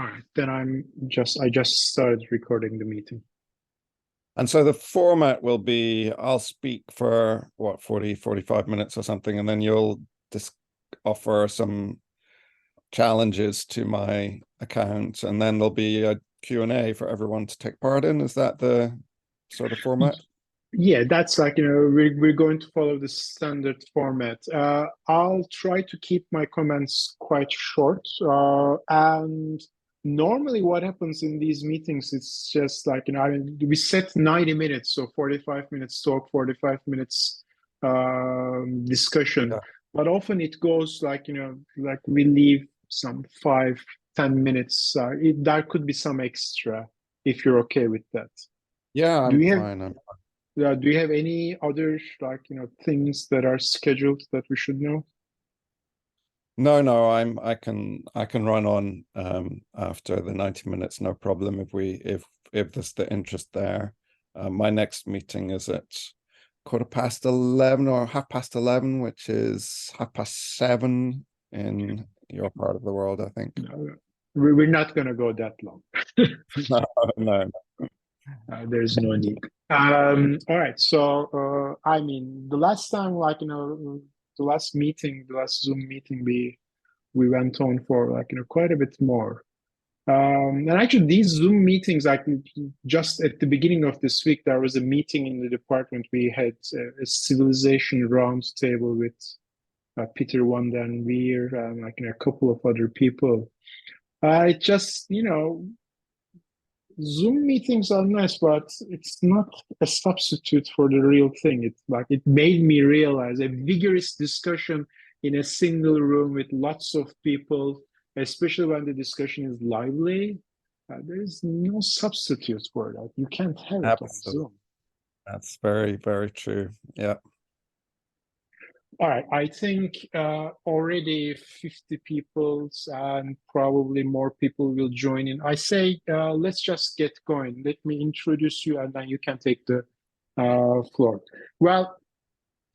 All right, then I just started recording the meeting. And so the format will be, I'll speak for what, 45 minutes or something, and then you'll just offer some challenges to my account, and then there'll be a Q&A for everyone to take part in. Is that the sort of format? Yeah, that's like, we're going to follow the standard format. I'll try to keep my comments quite short. And normally what happens in these meetings, it's just like, we set 90 minutes, so 45 minutes talk, 45 minutes discussion. Yeah. But often it goes like, like we leave some 5-10 minutes. There could be some extra if you're okay with that. Yeah, I'm fine. Do you have any other things that are scheduled that we should know? No, I can run on after the 90 minutes, no problem, if there's the interest there. My next meeting is at 11:15 or 11:30, which is 7:30 in your part of the world, I think. No, we're not going to go that long. No. There's no need. All right. So, the last time, the last meeting, the last Zoom meeting, we went on for quite a bit more. And actually, these Zoom meetings, just at the beginning of this week, there was a meeting in the department. We had a civilization roundtable with Peter van den Weer and a couple of other people. It just, Zoom meetings are nice, but it's not a substitute for the real thing. It's like it made me realize a vigorous discussion in a single room with lots of people, especially when the discussion is lively. There is no substitute for that. You can't have it on Zoom. That's very, very true. Yeah. All right, I think already 50 people and probably more people will join in. I say, let's just get going. Let me introduce you and then you can take the floor. Well,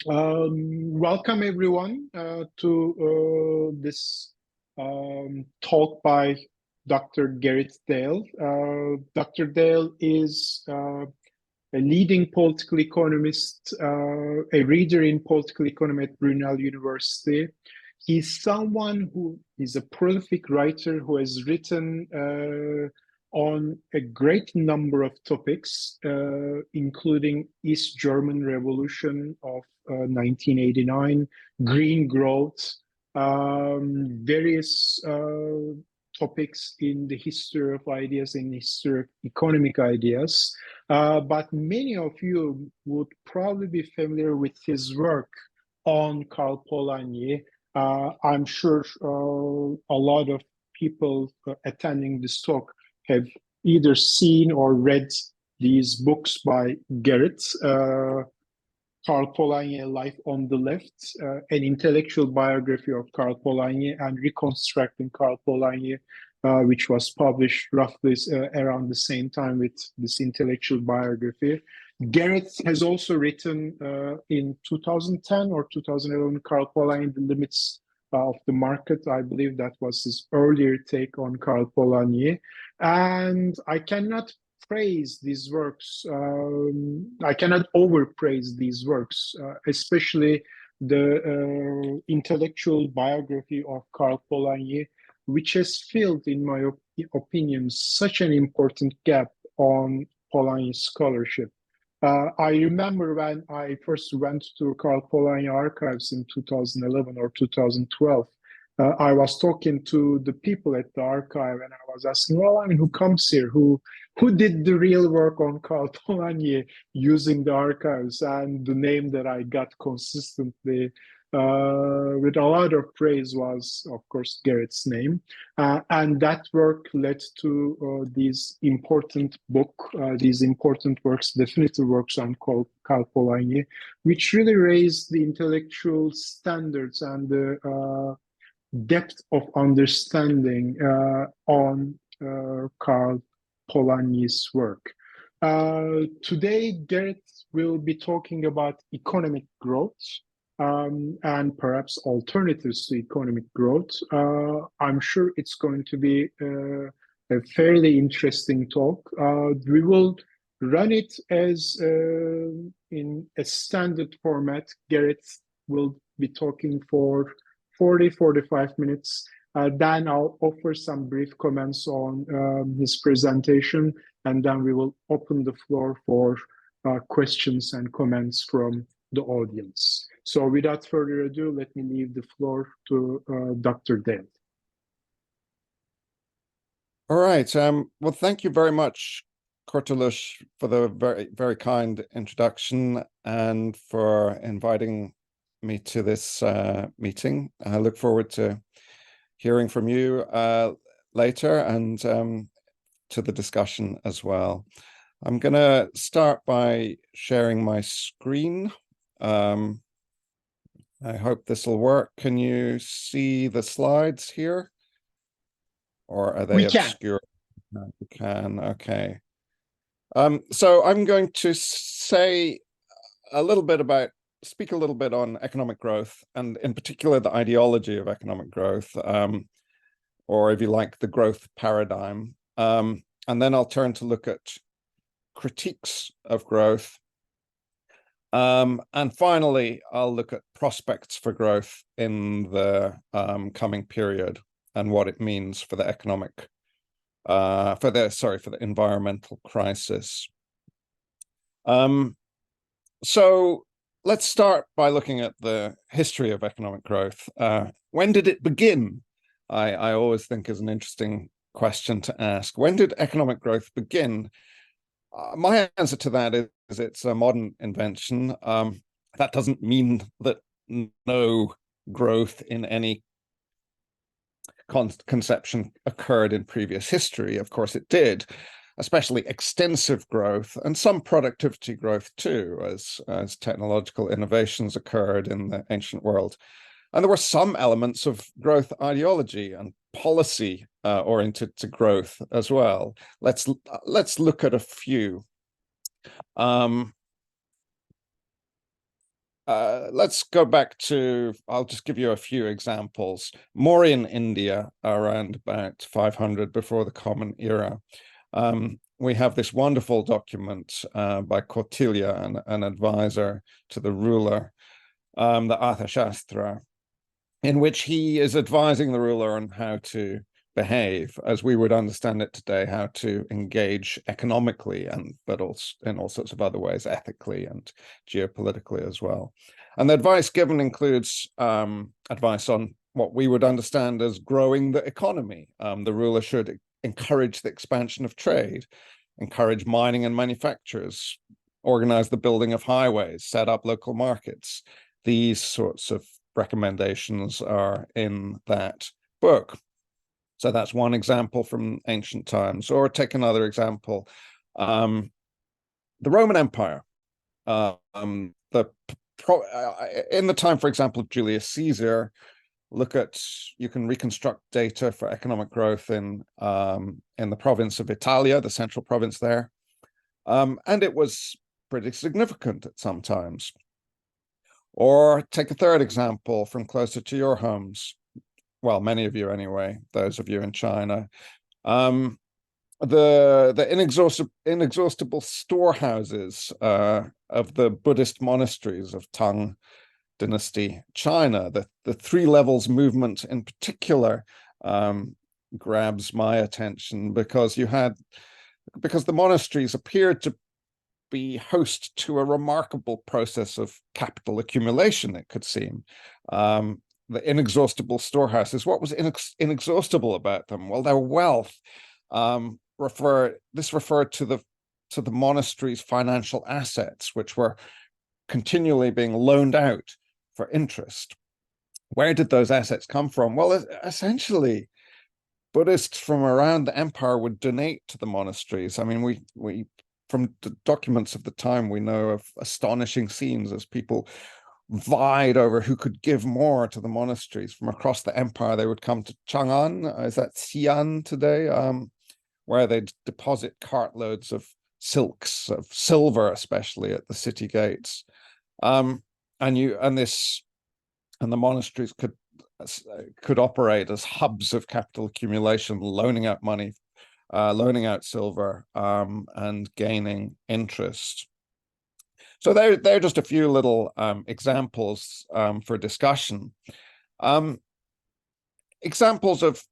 welcome everyone to this talk by Dr. Gareth Dale. Dr. Dale is a leading political economist, a reader in political economy at Brunel University. He's someone who is a prolific writer who has written on a great number of topics, including East German Revolution of 1989, green growth, various topics in the history of ideas, in the history of economic ideas. But many of you would probably be familiar with his work on Karl Polanyi. I'm sure a lot of people attending this talk have either seen or read these books by Gareth. Karl Polanyi, Life on the Left, an intellectual biography of Karl Polanyi, and Reconstructing Karl Polanyi, which was published roughly around the same time with this intellectual biography. Gareth has also written in 2010 or 2011, Karl Polanyi, The Limits of the Market. I believe that was his earlier take on Karl Polanyi. And I cannot praise these works. I cannot overpraise these works, especially the intellectual biography of Karl Polanyi, which has filled, in my opinion, such an important gap on Polanyi scholarship. I remember when I first went to Karl Polanyi archives in 2011 or 2012, I was talking to the people at the archive and I was asking, well, who comes here? Who did the real work on Karl Polanyi using the archives? And the name that I got consistently with a lot of praise was, of course, Gareth's name. And that work led to these important works, definitive works on Karl Polanyi, which really raised the intellectual standards and the depth of understanding on Karl Polanyi's work. Today, Gareth will be talking about economic growth and perhaps alternatives to economic growth. I'm sure it's going to be a fairly interesting talk. We will run it as in a standard format. Gareth will be talking for 40-45 minutes. Then I'll offer some brief comments on his presentation, and then we will open the floor for questions and comments from the audience. So without further ado, let me leave the floor to Dr. Dale. All right. Well, thank you very much, Kurtuluş, for the very, very kind introduction and for inviting me to this meeting. I look forward to hearing from you later and to the discussion as well. I'm going to start by sharing my screen. I hope this will work. Can you see the slides here? Or are they obscure? No, you can. Okay. So I'm going to speak a little bit on economic growth, and in particular the ideology of economic growth, or if you like, the growth paradigm. And then I'll turn to look at critiques of growth. And finally, I'll look at prospects for growth in the coming period and what it means for the for the environmental crisis. So let's start by looking at the history of economic growth. When did it begin? I always think is an interesting question to ask. When did economic growth begin? My answer to that is it's a modern invention. That doesn't mean that no growth in any conception occurred in previous history. Of course it did, especially extensive growth and some productivity growth too, as technological innovations occurred in the ancient world. And there were some elements of growth ideology and policy oriented to growth as well. Let's look at a few. Let's go back to, I'll just give you a few examples. Mauryan India, around about 500 before the Common Era. We have this wonderful document by Kautilya, an advisor to the ruler, the Arthashastra, in which he is advising the ruler on how to behave, as we would understand it today, how to engage economically, but also in all sorts of other ways, ethically and geopolitically as well. And the advice given includes advice on what we would understand as growing the economy. The ruler should encourage the expansion of trade, encourage mining and manufacturers, organize the building of highways, set up local markets. These sorts of recommendations are in that book. So that's one example from ancient times. Or take another example, the Roman Empire. In the time, for example, of Julius Caesar, you can reconstruct data for economic growth in the province of Italia, the central province there. And it was pretty significant at some times. Or take a third example from closer to your homes. Well, many of you anyway, those of you in China. The inexhaustible storehouses of the Buddhist monasteries of Tang Dynasty China. The three levels movement in particular grabs my attention because the monasteries appeared to be host to a remarkable process of capital accumulation, it could seem. The inexhaustible storehouses. What was inexhaustible about them? Well, their wealth. This referred to the monastery's financial assets, which were continually being loaned out for interest. Where did those assets come from? Well, essentially, Buddhists from around the empire would donate to the monasteries. I mean, we from the documents of the time, we know of astonishing scenes as people vied over who could give more to the monasteries. From across the empire, they would come to Chang'an, is that Xi'an today, where they'd deposit cartloads of silks, of silver especially, at the city gates. And the monasteries could operate as hubs of capital accumulation, loaning out money loaning out silver, and gaining interest. So they're just a few little examples for discussion. Examples of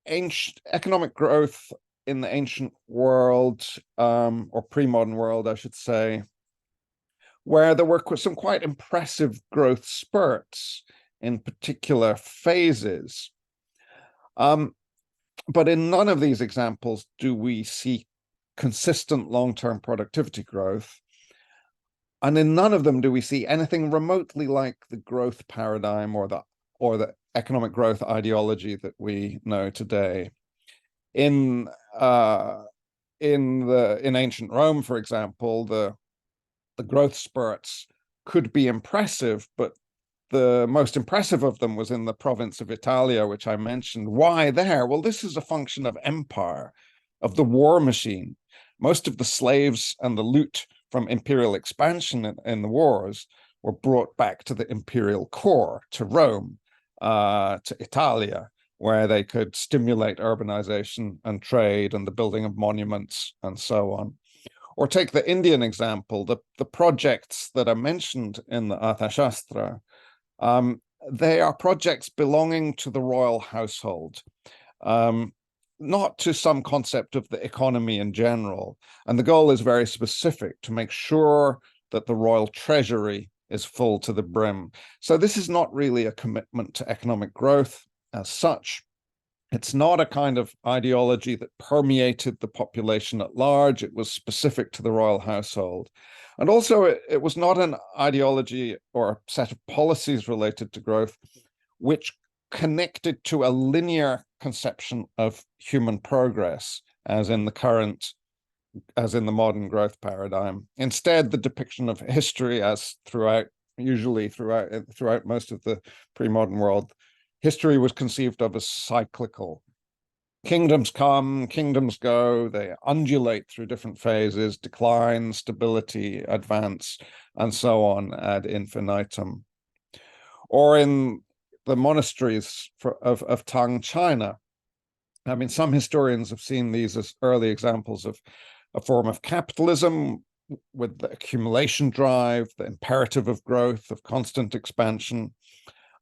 ancient economic growth in the ancient world, or pre-modern world, I should say, where there were some quite impressive growth spurts in particular phases. But in none of these examples do we see consistent long-term productivity growth. And in none of them do we see anything remotely like the growth paradigm or the economic growth ideology that we know today. In ancient Rome, for example, the growth spurts could be impressive, but the most impressive of them was in the province of Italia, which I mentioned. Why there? Well, this is a function of empire, of the war machine. Most of the slaves and the loot from imperial expansion in the wars were brought back to the imperial core, to Rome, to Italia, where they could stimulate urbanization and trade and the building of monuments and so on. Or take the Indian example, the projects that are mentioned in the Arthashastra. They are projects belonging to the royal household, not to some concept of the economy in general. And the goal is very specific, to make sure that the royal treasury is full to the brim. So this is not really a commitment to economic growth as such. It's not a kind of ideology that permeated the population at large. It was specific to the royal household. And also, it was not an ideology or a set of policies related to growth which connected to a linear conception of human progress, as in the modern growth paradigm. Instead, the depiction of history, as usually throughout most of the pre-modern world, history was conceived of as cyclical. Kingdoms come, kingdoms go, they undulate through different phases, decline, stability, advance, and so on ad infinitum. Or in the monasteries of Tang China, I mean, some historians have seen these as early examples of a form of capitalism with the accumulation drive, the imperative of growth, of constant expansion.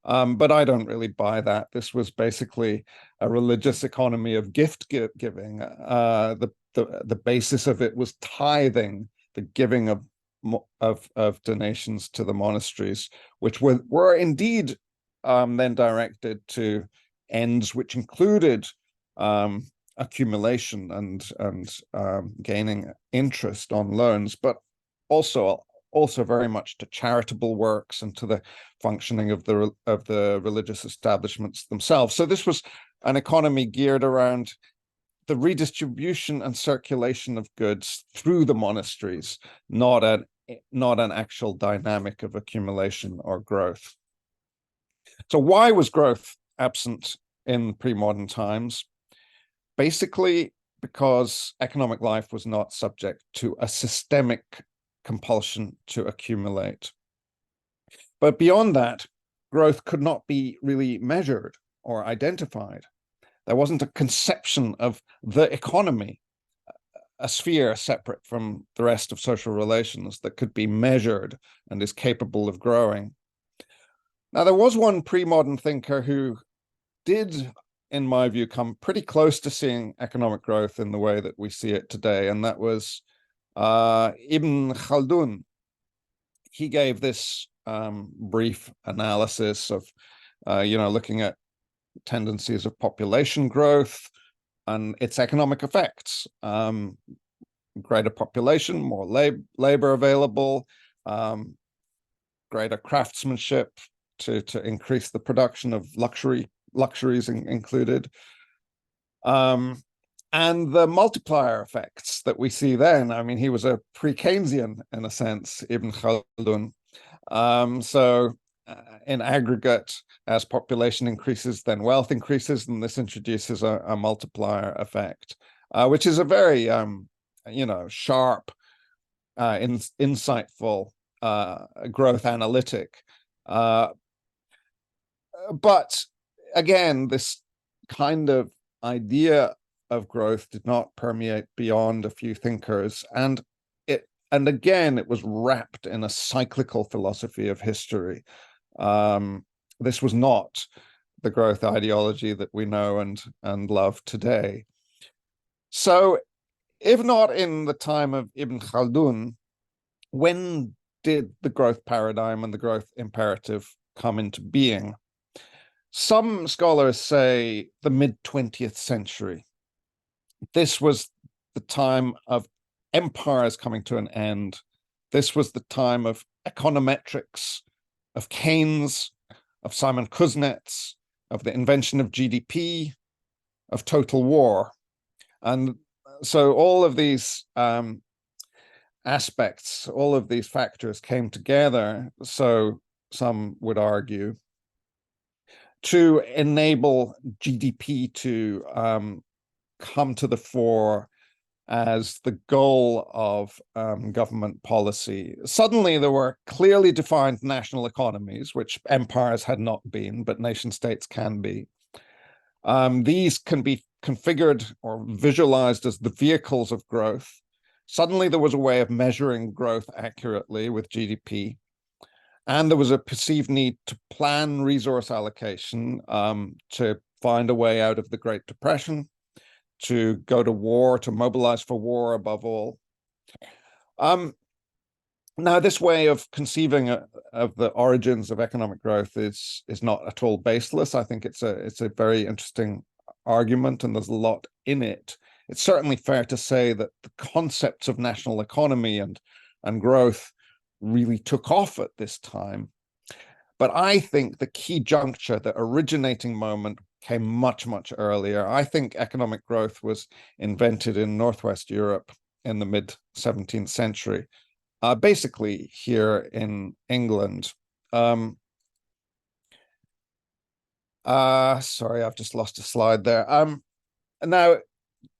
But I don't really buy that. This was basically a religious economy of gift giving. The basis of it was tithing, the giving of donations to the monasteries, which were indeed then directed to ends which included accumulation and gaining interest on loans, but also very much to charitable works and to the functioning of the religious establishments themselves. So this was an economy geared around the redistribution and circulation of goods through the monasteries, not an actual dynamic of accumulation or growth. So why was growth absent in pre-modern times? Basically, because economic life was not subject to a systemic compulsion to accumulate. But beyond that, growth could not be really measured or identified. There wasn't a conception of the economy, a sphere separate from the rest of social relations that could be measured and is capable of growing. Now, there was one pre-modern thinker who did, in my view, come pretty close to seeing economic growth in the way that we see it today, and that was Ibn Khaldun. He gave this brief analysis of, looking at tendencies of population growth and its economic effects. Greater population, more labor available, greater craftsmanship to increase the production of luxuries included. And the multiplier effects that we see then. I mean, he was a pre-Keynesian in a sense, Ibn Khaldun. In aggregate, as population increases, then wealth increases, and this introduces a multiplier effect, which is a very, sharp, insightful growth analytic. But again, this kind of idea of growth did not permeate beyond a few thinkers, and again it was wrapped in a cyclical philosophy of history. This was not the growth ideology that we know and love today. So, if not in the time of Ibn Khaldun, when did the growth paradigm and the growth imperative come into being? Some scholars say the mid-20th century. This was the time of empires coming to an end. This was the time of econometrics, of Keynes, of Simon Kuznets, of the invention of GDP, of total war. And so all of these aspects, all of these factors came together, so some would argue, to enable GDP to come to the fore as the goal of government policy. Suddenly there were clearly defined national economies, which empires had not been, but nation states can be. These can be configured or visualized as the vehicles of growth. Suddenly there was a way of measuring growth accurately with GDP. And there was a perceived need to plan resource allocation, to find a way out of the Great Depression, to go to war, to mobilize for war above all. Now, this way of conceiving of the origins of economic growth is not at all baseless. I think it's a very interesting argument, and there's a lot in it. It's certainly fair to say that the concepts of national economy and growth really took off at this time. But I think the key juncture, the originating moment, came much, much earlier. I think economic growth was invented in Northwest Europe in the mid-17th century, basically here in England. Sorry, I've just lost a slide there. Now,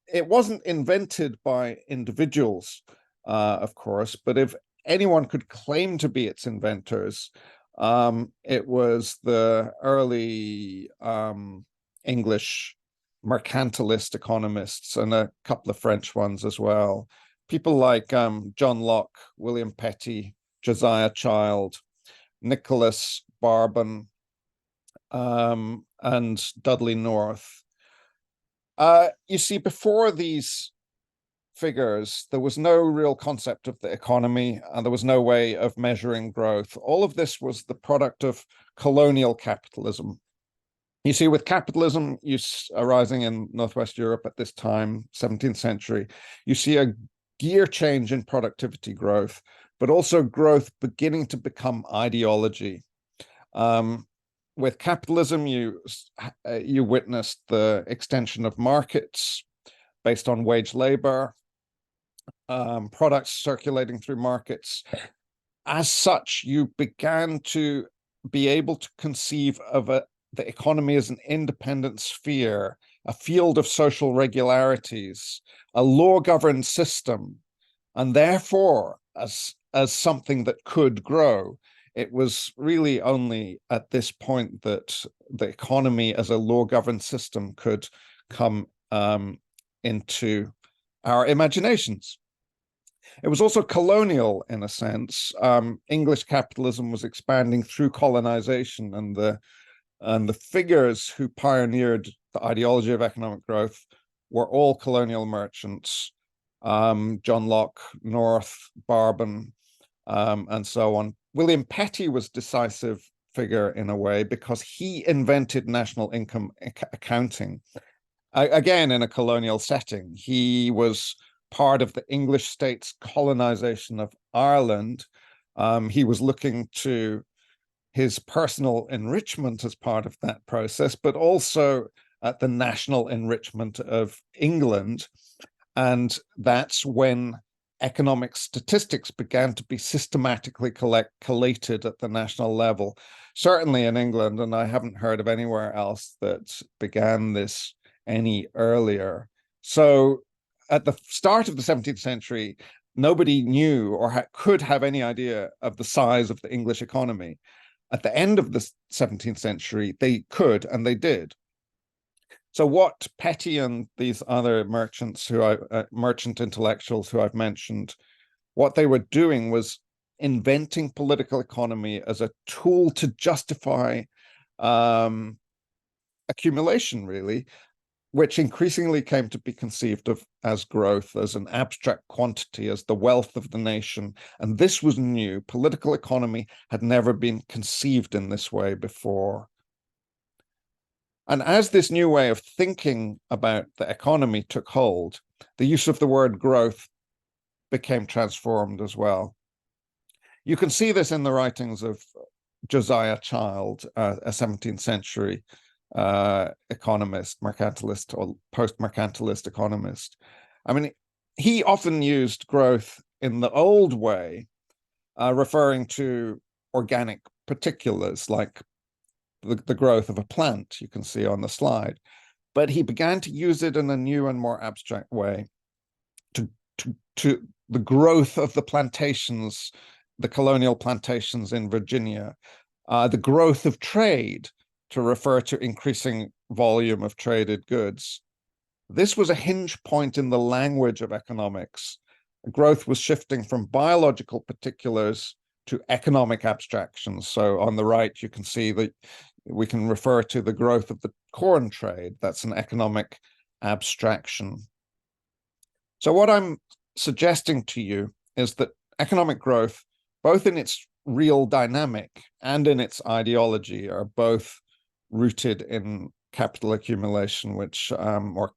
it wasn't invented by individuals, of course, but if anyone could claim to be its inventors, it was the early English mercantilist economists and a couple of French ones as well. People like John Locke, William Petty, Josiah Child, Nicholas Barbon, and Dudley North. You see, before these figures, there was no real concept of the economy, and there was no way of measuring growth. All of this was the product of colonial capitalism. You see, with capitalism arising in Northwest Europe at this time, 17th century, you see a gear change in productivity growth, but also growth beginning to become ideology. With capitalism, you witnessed the extension of markets based on wage labor, products circulating through markets. As such, you began to be able to conceive of the economy as an independent sphere, a field of social regularities, a law-governed system, and therefore as something that could grow. It was really only at this point that the economy as a law-governed system could come into our imaginations. It was also colonial in a sense. English capitalism was expanding through colonization, and the figures who pioneered the ideology of economic growth were all colonial merchants. John Locke, North, Barbon, and so on. William Petty was a decisive figure in a way because he invented national income accounting. Again, in a colonial setting, he was part of the English state's colonization of Ireland. He was looking to his personal enrichment as part of that process, but also at the national enrichment of England. And that's when economic statistics began to be systematically collated at the national level, certainly in England, and I haven't heard of anywhere else that began this any earlier. So at the start of the 17th century, nobody knew or could have any idea of the size of the English economy. At the end of the 17th century, they could, and they did. So what Petty and these other merchants merchant intellectuals who I've mentioned, what they were doing was inventing political economy as a tool to justify accumulation, really, which increasingly came to be conceived of as growth, as an abstract quantity, as the wealth of the nation. And this was new. Political economy had never been conceived in this way before. And as this new way of thinking about the economy took hold, the use of the word growth became transformed as well. You can see this in the writings of Josiah Child, a 17th century economist, mercantilist, or post-mercantilist economist. I mean, he often used growth in the old way, referring to organic particulars like the growth of a plant, you can see on the slide. But he began to use it in a new and more abstract way to the growth of the plantations, the colonial plantations in Virginia, the growth of trade, to refer to increasing volume of traded goods. This was a hinge point in the language of economics. Growth was shifting from biological particulars to economic abstractions. So on the right, you can see that we can refer to the growth of the corn trade. That's an economic abstraction. So what I'm suggesting to you is that economic growth, both in its real dynamic and in its ideology, are both rooted in capital accumulation, which or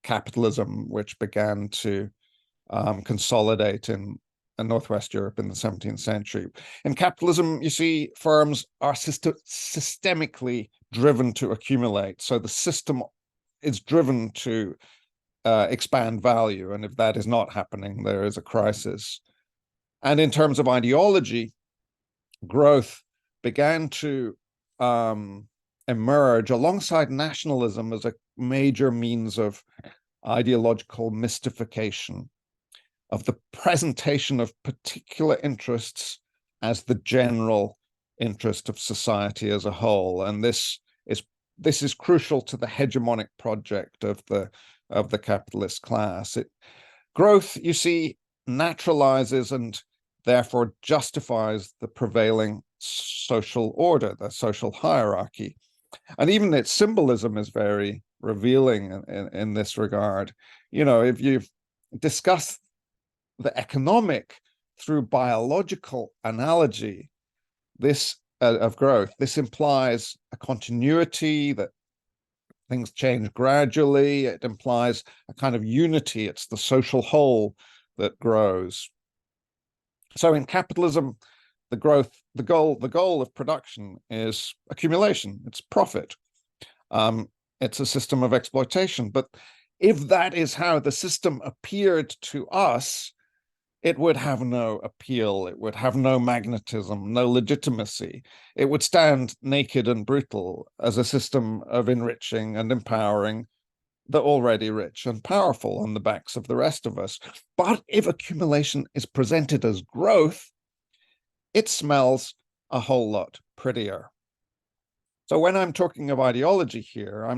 capitalism, which began to consolidate in Northwest Europe in the 17th century. In capitalism, you see, firms are systemically driven to accumulate. So the system is driven to expand value. And if that is not happening, there is a crisis. And in terms of ideology, growth began to emerge alongside nationalism as a major means of ideological mystification, of the presentation of particular interests as the general interest of society as a whole. And this is crucial to the hegemonic project of the capitalist class. Growth, you see, naturalizes and therefore justifies the prevailing social order, the social hierarchy. And even its symbolism is very revealing in this regard. You know, if you discuss the economic through biological analogy, this of growth, this implies a continuity, that things change gradually. It implies a kind of unity. It's the social whole that grows. So in capitalism, the goal of production is accumulation. It's profit. It's a system of exploitation. But if that is how the system appeared to us, it would have no appeal. It would have no magnetism, no legitimacy. It would stand naked and brutal as a system of enriching and empowering the already rich and powerful on the backs of the rest of us. But if accumulation is presented as growth, it smells a whole lot prettier. So when I'm talking of ideology here, I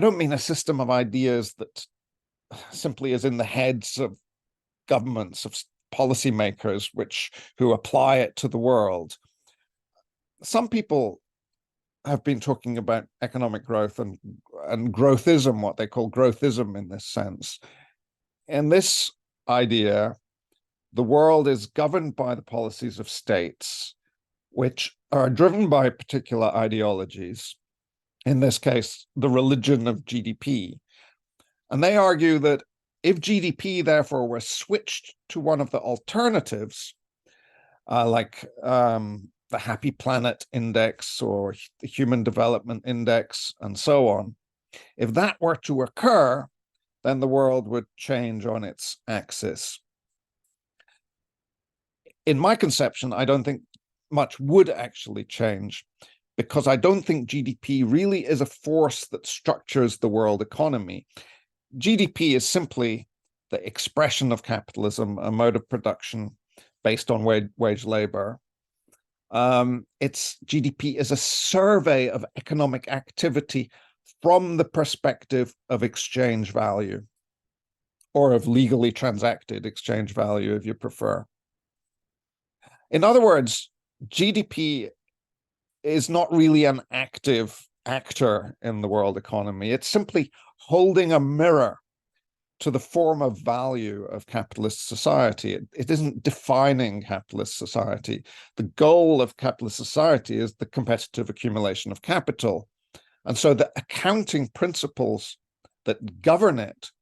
don't mean a system of ideas that simply is in the heads of governments, of policymakers, who apply it to the world. Some people have been talking about economic growth and growthism, what they call growthism in this sense. In this idea, the world is governed by the policies of states, which are driven by particular ideologies, in this case, the religion of GDP. And they argue that if GDP, therefore, were switched to one of the alternatives, like the Happy Planet Index or the Human Development Index and so on, if that were to occur, then the world would change on its axis. In my conception, I don't think much would actually change, because I don't think GDP really is a force that structures the world economy. GDP is simply the expression of capitalism, a mode of production based on wage labor. Its GDP is a survey of economic activity from the perspective of exchange value, or of legally transacted exchange value, if you prefer. In other words, GDP is not really an active actor in the world economy. It's simply holding a mirror to the form of value of capitalist society. It isn't defining capitalist society. The goal of capitalist society is the competitive accumulation of capital. And so the accounting principles that govern it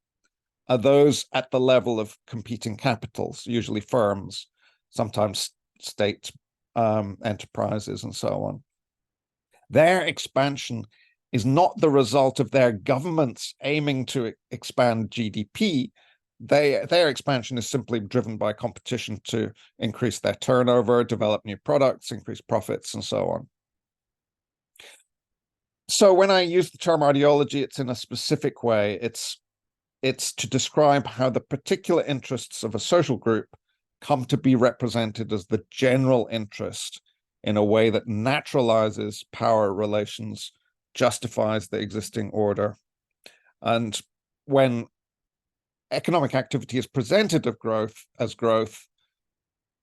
are those at the level of competing capitals, usually firms, sometimes state enterprises, and so on. Their expansion is not the result of their governments aiming to expand GDP. Their expansion is simply driven by competition to increase their turnover, develop new products, increase profits, and so on. So when I use the term ideology, it's in a specific way. It's to describe how the particular interests of a social group come to be represented as the general interest in a way that naturalizes power relations, justifies the existing order. And when economic activity is presented as growth,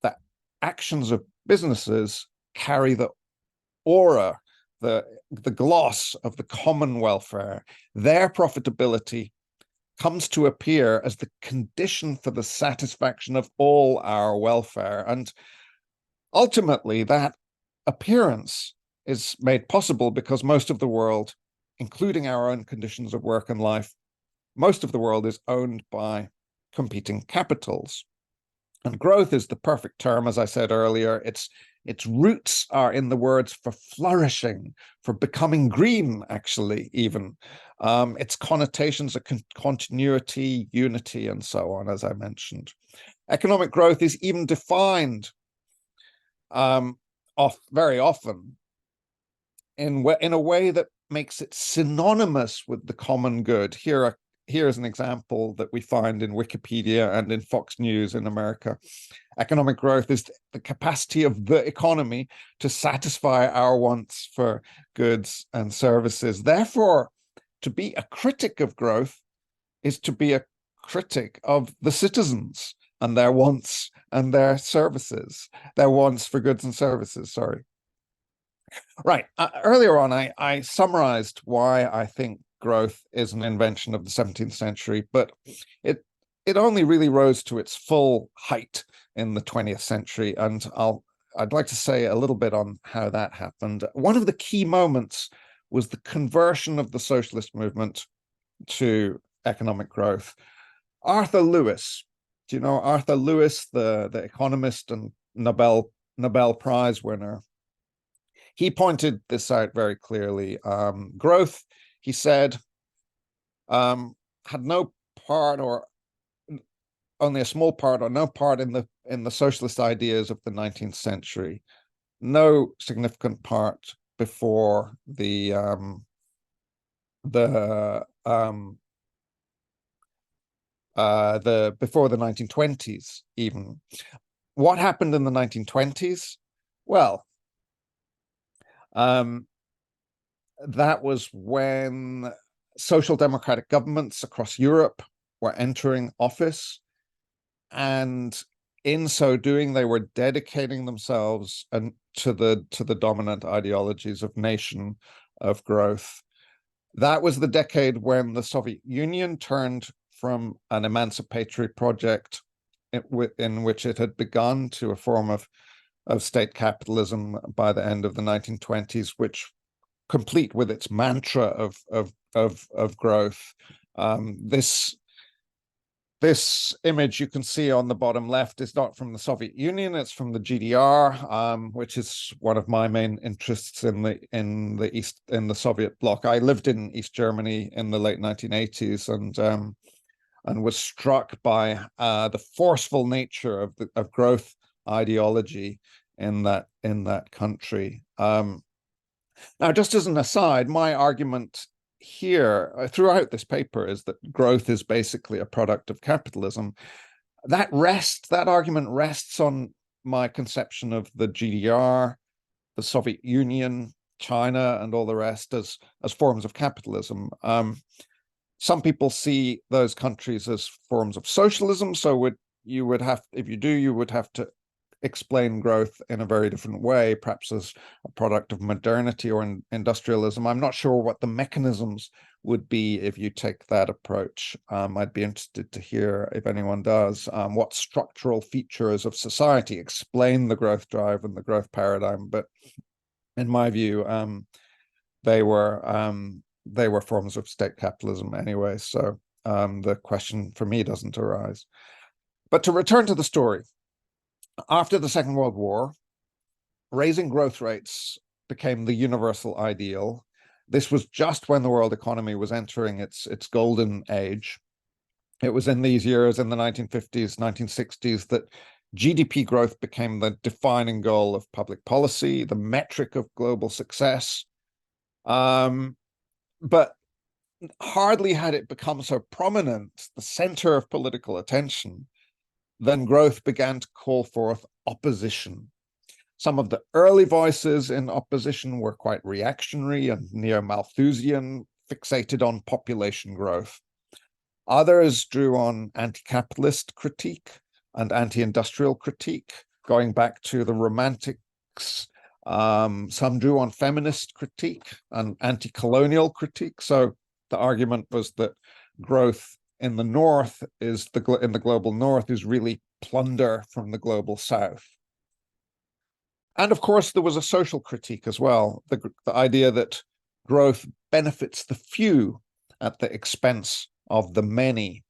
the actions of businesses carry the aura, the gloss of the common welfare. Their profitability comes to appear as the condition for the satisfaction of all our welfare. And ultimately, that appearance is made possible because most of the world, including our own conditions of work and life, most of the world is owned by competing capitals. And growth is the perfect term, as I said earlier. Its roots are in the words for flourishing, for becoming green, actually, even. Its connotations are continuity, unity, and so on, as I mentioned. Economic growth is even defined very often in a way that makes it synonymous with the common good. Here's an example that we find in Wikipedia and in Fox News in America. Economic growth is the capacity of the economy to satisfy our wants for goods and services. Therefore, to be a critic of growth is to be a critic of the citizens and their wants and their services, their wants for goods and services, sorry. Right, earlier on, I summarized why I think growth is an invention of the 17th century, but it only really rose to its full height in the 20th century, and I'd like to say a little bit on how that happened. One of the key moments was the conversion of the socialist movement to economic growth. Arthur Lewis, do you know Arthur Lewis, the economist and Nobel Prize winner? He pointed this out very clearly. Growth, he said, had no part, or only a small part, or no part in the socialist ideas of the 19th century. No significant part before before the 1920s even. What happened in the 1920s? Well, that was when social democratic governments across Europe were entering office, and in so doing, they were dedicating themselves to the dominant ideologies of nation, of growth. That was the decade when the Soviet Union turned from an emancipatory project in which it had begun to a form of state capitalism by the end of the 1920s, which, complete with its mantra of growth. This image you can see on the bottom left is not from the Soviet Union; it's from the GDR, which is one of my main interests in the Soviet bloc. I lived in East Germany in the late 1980s, and was struck by the forceful nature of growth ideology in that country. Now, just as an aside, my argument here throughout this paper is that growth is basically a product of capitalism. That argument rests on my conception of the GDR the Soviet Union, China, and all the rest as forms of capitalism. Some people see those countries as forms of socialism. So if you would have to explain growth in a very different way, perhaps as a product of modernity or industrialism. I'm not sure what the mechanisms would be if you take that approach. I'd be interested to hear, if anyone does, what structural features of society explain the growth drive and the growth paradigm. But in my view, they were forms of state capitalism anyway. So the question for me doesn't arise. But to return to the story, after the Second World War, raising growth rates became the universal ideal. This was just when the world economy was entering its golden age. It was in these years, in the 1950s, 1960s, that GDP growth became the defining goal of public policy, the metric of global success. But hardly had it become so prominent, the center of political attention, then growth began to call forth opposition. Some of the early voices in opposition were quite reactionary and neo-Malthusian, fixated on population growth. Others drew on anti-capitalist critique and anti-industrial critique, going back to the Romantics. Some drew on feminist critique and anti-colonial critique. So the argument was that growth in the North in the global North is really plunder from the global South. And of course, there was a social critique as well, the idea that growth benefits the few at the expense of the many.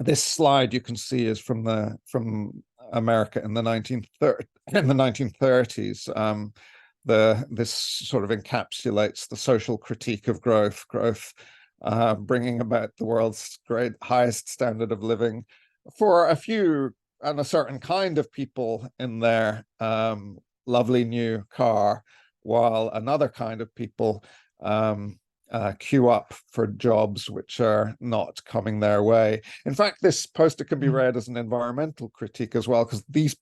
This slide you can see is from America in the 1930s. This sort of encapsulates the social critique of growth, bringing about the world's highest standard of living for a few and a certain kind of people in their lovely new car, while another kind of people queue up for jobs which are not coming their way. In fact, this poster can be read as an environmental critique as well, because these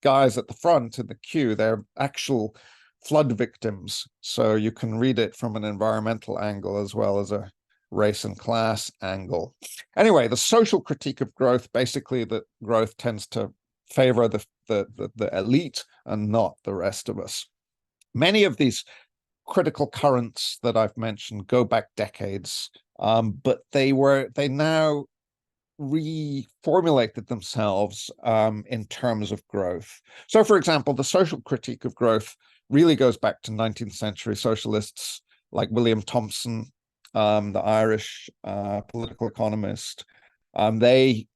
guys at the front in the queue, they're actual flood victims. So you can read it from an environmental angle as well as a race and class angle. Anyway, the social critique of growth, basically that growth tends to favor the elite and not the rest of us. Many of these critical currents that I've mentioned go back decades, but they now reformulated themselves in terms of growth. So, for example, the social critique of growth really goes back to 19th century socialists like William Thompson, the Irish political economist. They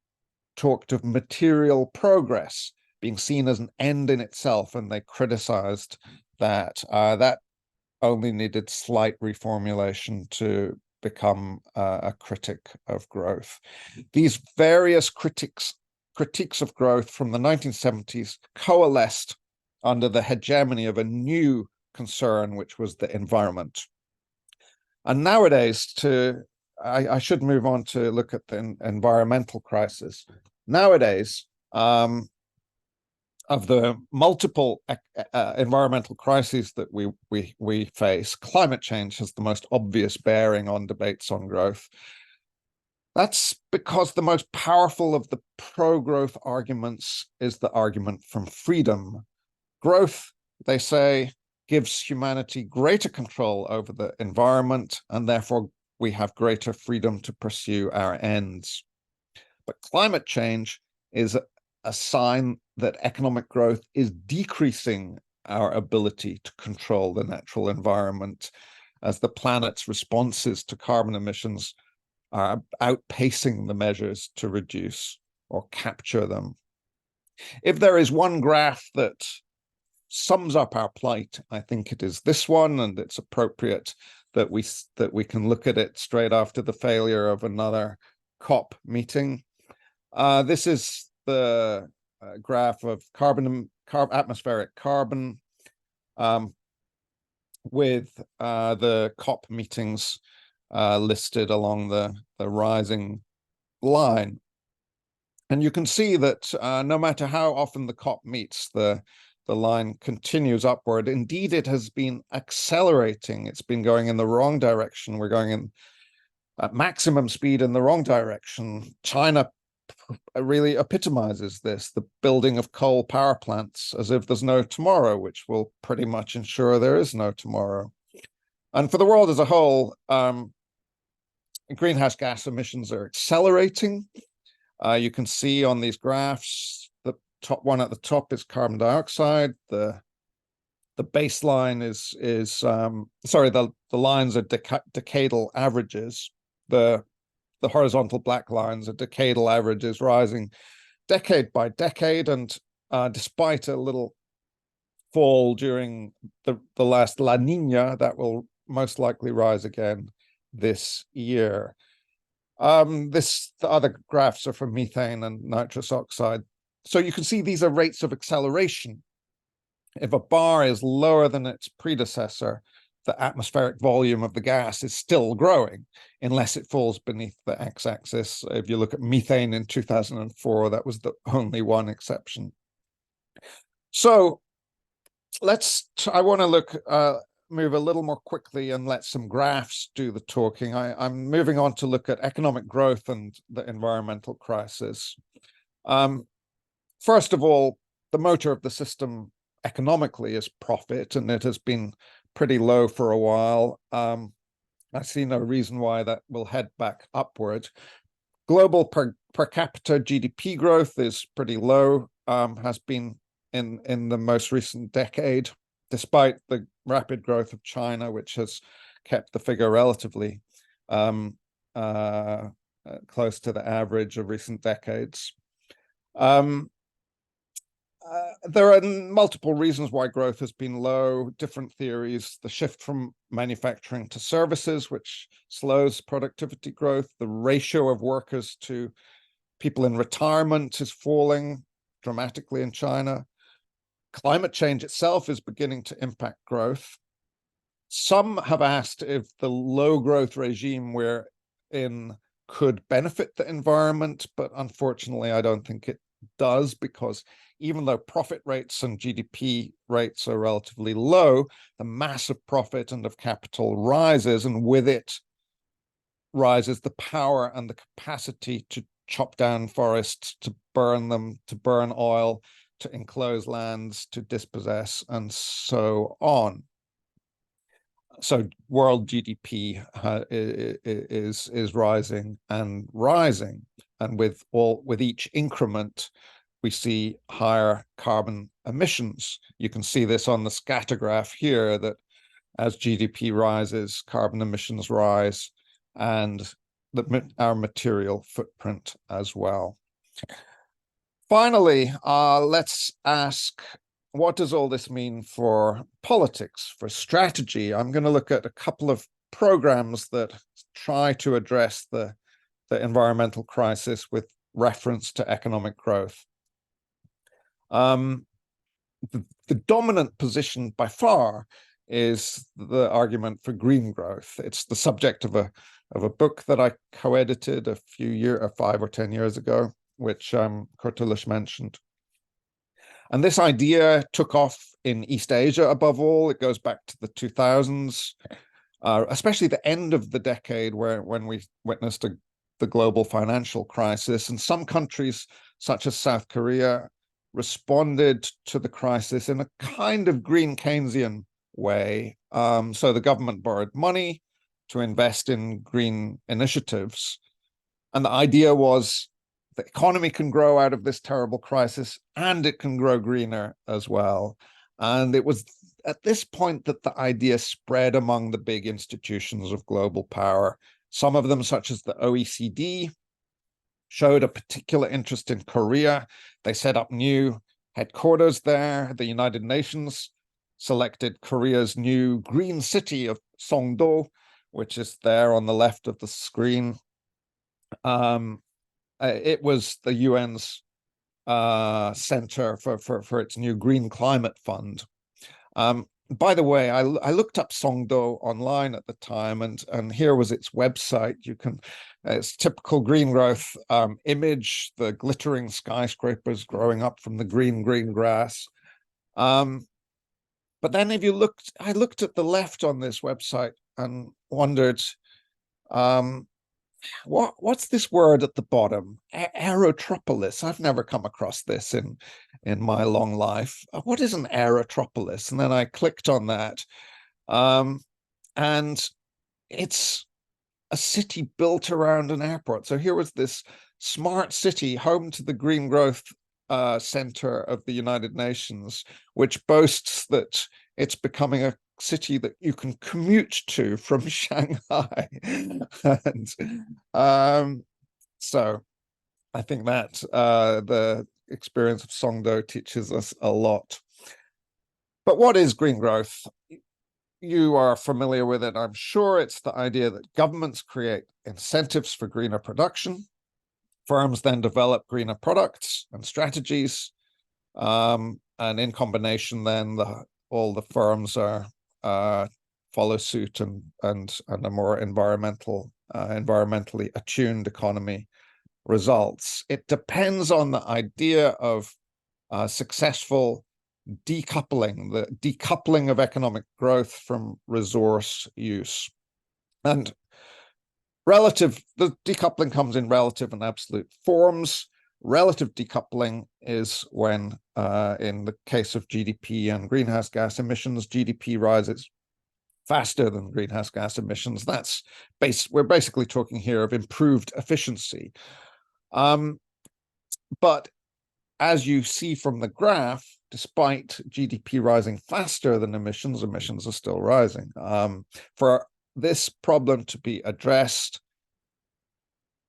talked of material progress being seen as an end in itself, and they criticized that that only needed slight reformulation to become a critic of growth. These various critiques of growth from the 1970s coalesced under the hegemony of a new concern, which was the environment. And nowadays, I should move on to look at the environmental crisis. Nowadays, of the multiple environmental crises that we face, climate change has the most obvious bearing on debates on growth. That's because the most powerful of the pro-growth arguments is the argument from freedom. Growth, they say, gives humanity greater control over the environment, and therefore we have greater freedom to pursue our ends. But climate change is a sign that economic growth is decreasing our ability to control the natural environment, as the planet's responses to carbon emissions are outpacing the measures to reduce or capture them. If there is one graph that sums up our plight, I think it is this one, and it's appropriate that we can look at it straight after the failure of another COP meeting. This is the graph of atmospheric carbon with the COP meetings listed along the rising line. And you can see that no matter how often the COP meets, the the line continues upward. Indeed, it has been accelerating. It's been going in the wrong direction. We're going in at maximum speed in the wrong direction. China really epitomizes this, the building of coal power plants as if there's no tomorrow, which will pretty much ensure there is no tomorrow. And for the world as a whole, greenhouse gas emissions are accelerating. You can see on these graphs, the top one at the top is carbon dioxide. The baseline is sorry, the lines are decadal averages. The horizontal black lines are decadal averages rising decade by decade, and despite a little fall during the last La Nina, that will most likely rise again this year. The other graphs are for methane and nitrous oxide. So you can see these are rates of acceleration. If a bar is lower than its predecessor, the atmospheric volume of the gas is still growing, unless it falls beneath the x-axis. If you look at methane in 2004, that was the only one exception. So I want to move a little more quickly and let some graphs do the talking. I'm moving on to look at economic growth and the environmental crisis. First of all, the motor of the system economically is profit, and it has been pretty low for a while. I see no reason why that will head back upward. Global per capita GDP growth is pretty low, has been in the most recent decade, despite the rapid growth of China, which has kept the figure relatively close to the average of recent decades. There are multiple reasons why growth has been low, different theories. The shift from manufacturing to services, which slows productivity growth. The ratio of workers to people in retirement is falling dramatically in China. Climate change itself is beginning to impact growth. Some have asked if the low growth regime we're in could benefit the environment, but unfortunately, I don't think it does, because even though profit rates and GDP rates are relatively low, the mass of profit and of capital rises, and with it rises the power and the capacity to chop down forests, to burn them, to burn oil, to enclose lands, to dispossess, and so on. So world GDP is rising and rising, and with each increment, we see higher carbon emissions. You can see this on the scatter graph here, that as GDP rises, carbon emissions rise, and our material footprint as well. Finally, let's ask, what does all this mean for politics, for strategy? I'm going to look at a couple of programs that try to address the environmental crisis with reference to economic growth. The dominant position by far is the argument for green growth. It's the subject of a book that I co-edited a few years, 5 or 10 years ago, which Kurtuluş mentioned. And this idea took off in East Asia above all. It goes back to the 2000s, especially the end of the decade when we witnessed the global financial crisis. And some countries, such as South Korea, responded to the crisis in a kind of green Keynesian way. So the government borrowed money to invest in green initiatives. And the idea was the economy can grow out of this terrible crisis, and it can grow greener as well. And it was at this point that the idea spread among the big institutions of global power. Some of them, such as the OECD, showed a particular interest in Korea. They set up new headquarters there. The United Nations selected Korea's new green city of Songdo, which is there on the left of the screen. It was the UN's center for its new Green Climate Fund. By the way, I looked up Songdo online at the time, and here was its website. You can, it's typical green growth image, the glittering skyscrapers growing up from the green grass. But then if you looked, I looked at the left on this website and wondered, what's this word at the bottom? Aerotropolis. I've never come across this in my long life. What is an aerotropolis? And then I clicked on that, and it's a city built around an airport. So here was this smart city, home to the Green Growth Center of the United Nations, which boasts that it's becoming a city that you can commute to from Shanghai. And so I think that the experience of Songdo teaches us a lot. But what is green growth? You are familiar with it, I'm sure. It's the idea that governments create incentives for greener production. Firms then develop greener products and strategies. And in combination, then all the firms are follow suit, and a more environmentally attuned economy results. It depends on the idea of successful decoupling, the decoupling of economic growth from resource use. And the decoupling comes in relative and absolute forms. Relative decoupling is when, in the case of GDP and greenhouse gas emissions, GDP rises faster than greenhouse gas emissions. We're basically talking here of improved efficiency. But as you see from the graph, despite GDP rising faster than emissions are still rising. For this problem to be addressed,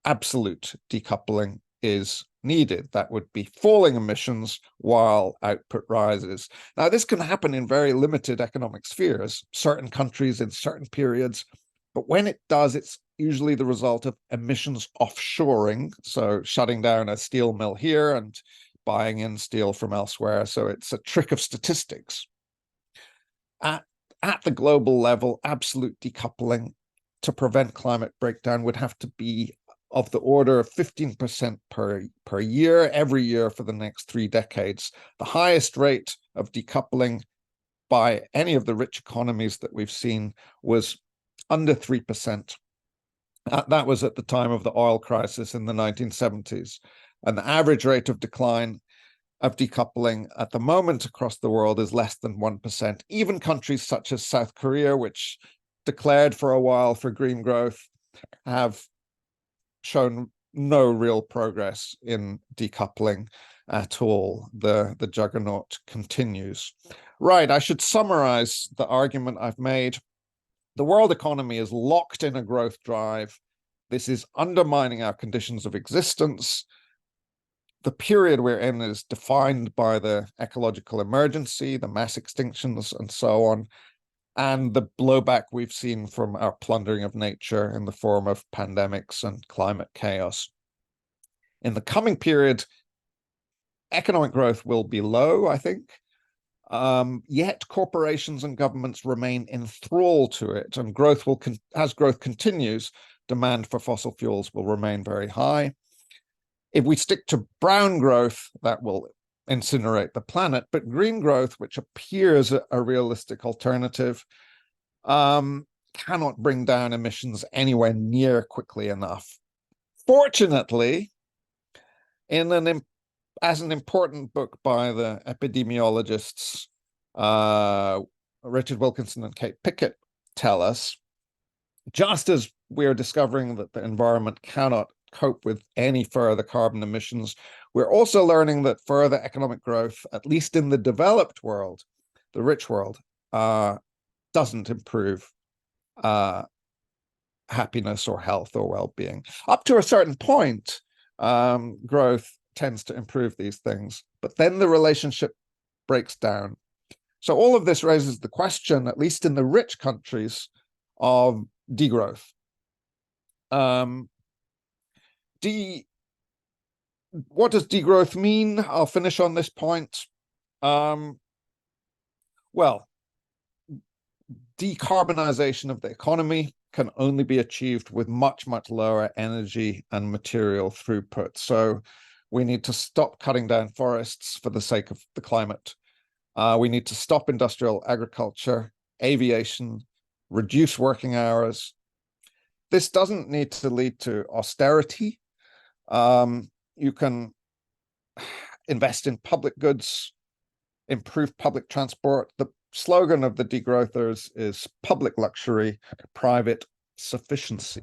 absolute decoupling is needed. That would be falling emissions while output rises. Now, this can happen in very limited economic spheres, certain countries in certain periods, but when it does, it's usually the result of emissions offshoring, so shutting down a steel mill here and buying in steel from elsewhere. So it's a trick of statistics. At the global level, absolute decoupling to prevent climate breakdown would have to be of the order of 15% per year, every year for the next 3 decades. The highest rate of decoupling by any of the rich economies that we've seen was under 3%. That was at the time of the oil crisis in the 1970s. And the average rate of decline of decoupling at the moment across the world is less than 1%. Even countries such as South Korea, which declared for a while for green growth, have shown no real progress in decoupling at all. The juggernaut continues. Right, I should summarize the argument I've made. The world economy is locked in a growth drive. This is undermining our conditions of existence. The period we're in is defined by the ecological emergency, the mass extinctions, and so on, and the blowback we've seen from our plundering of nature in the form of pandemics and climate chaos. In the coming period, economic growth will be low, I think, yet corporations and governments remain enthralled to it, and as growth continues, demand for fossil fuels will remain very high. If we stick to brown growth, that will incinerate the planet, but green growth, which appears a realistic alternative, cannot bring down emissions anywhere near quickly enough. Fortunately, as an important book by the epidemiologists Richard Wilkinson and Kate Pickett tell us, just as we're discovering that the environment cannot cope with any further carbon emissions, we're also learning that further economic growth, at least in the developed world, the rich world, doesn't improve happiness or health or well-being. Up to a certain point, growth tends to improve these things, but then the relationship breaks down. So all of this raises the question, at least in the rich countries, of degrowth. What does degrowth mean? I'll finish on this point. Well, decarbonization of the economy can only be achieved with much, much lower energy and material throughput. So we need to stop cutting down forests for the sake of the climate. We need to stop industrial agriculture, aviation, reduce working hours. This doesn't need to lead to austerity. You can invest in public goods, improve public transport. The slogan of the degrowthers is public luxury, private sufficiency.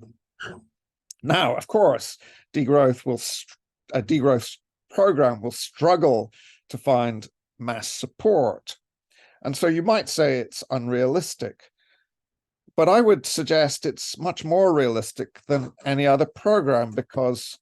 Now, of course, a degrowth program will struggle to find mass support. And so you might say it's unrealistic. But I would suggest it's much more realistic than any other program, because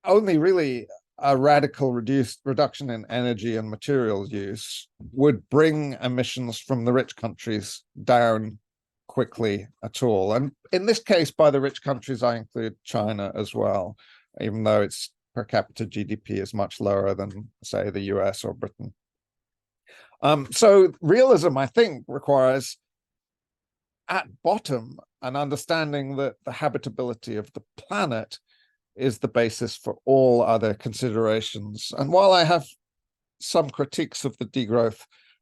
only really a radical reduction in energy and materials use would bring emissions from the rich countries down quickly at all. And in this case, by the rich countries, I include China as well, even though its per capita GDP is much lower than, say, the US or Britain. So realism, I think, requires at bottom an understanding that the habitability of the planet is the basis for all other considerations. And while I have some critiques of the degrowth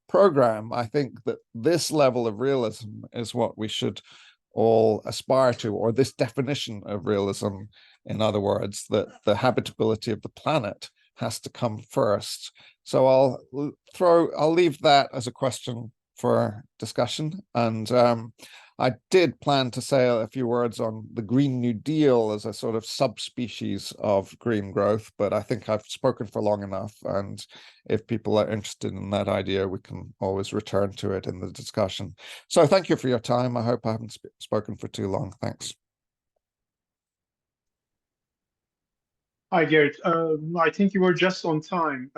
program, I think that this level of realism is what we should all aspire to, or this definition of realism, in other words, that the habitability of the planet has to come first. So I'll leave that as a question for discussion. And I did plan to say a few words on the Green New Deal as a sort of subspecies of green growth, but I think I've spoken for long enough. And if people are interested in that idea, we can always return to it in the discussion. So thank you for your time. I hope I haven't spoken for too long. Thanks. Hi, Gareth. I think you were just on time.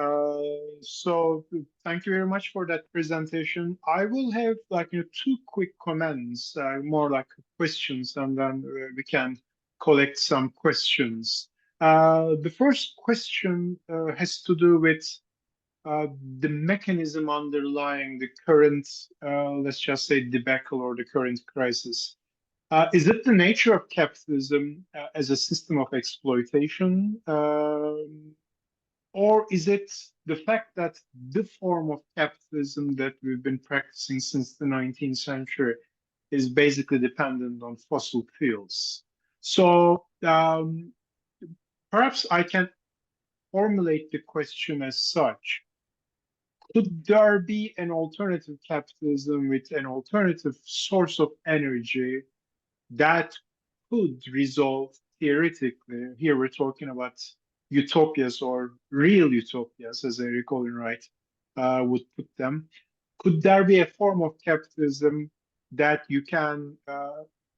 So thank you very much for that presentation. I will have two quick comments, more like questions, and then we can collect some questions. The first question has to do with the mechanism underlying the current, let's just say, debacle or the current crisis. Is it the nature of capitalism as a system of exploitation, or is it the fact that the form of capitalism that we've been practicing since the 19th century is basically dependent on fossil fuels? So perhaps I can formulate the question as such. Could there be an alternative capitalism with an alternative source of energy that could resolve theoretically? Here we're talking about utopias or real utopias, as I recall in Wright would put them. Could there be a form of capitalism that you can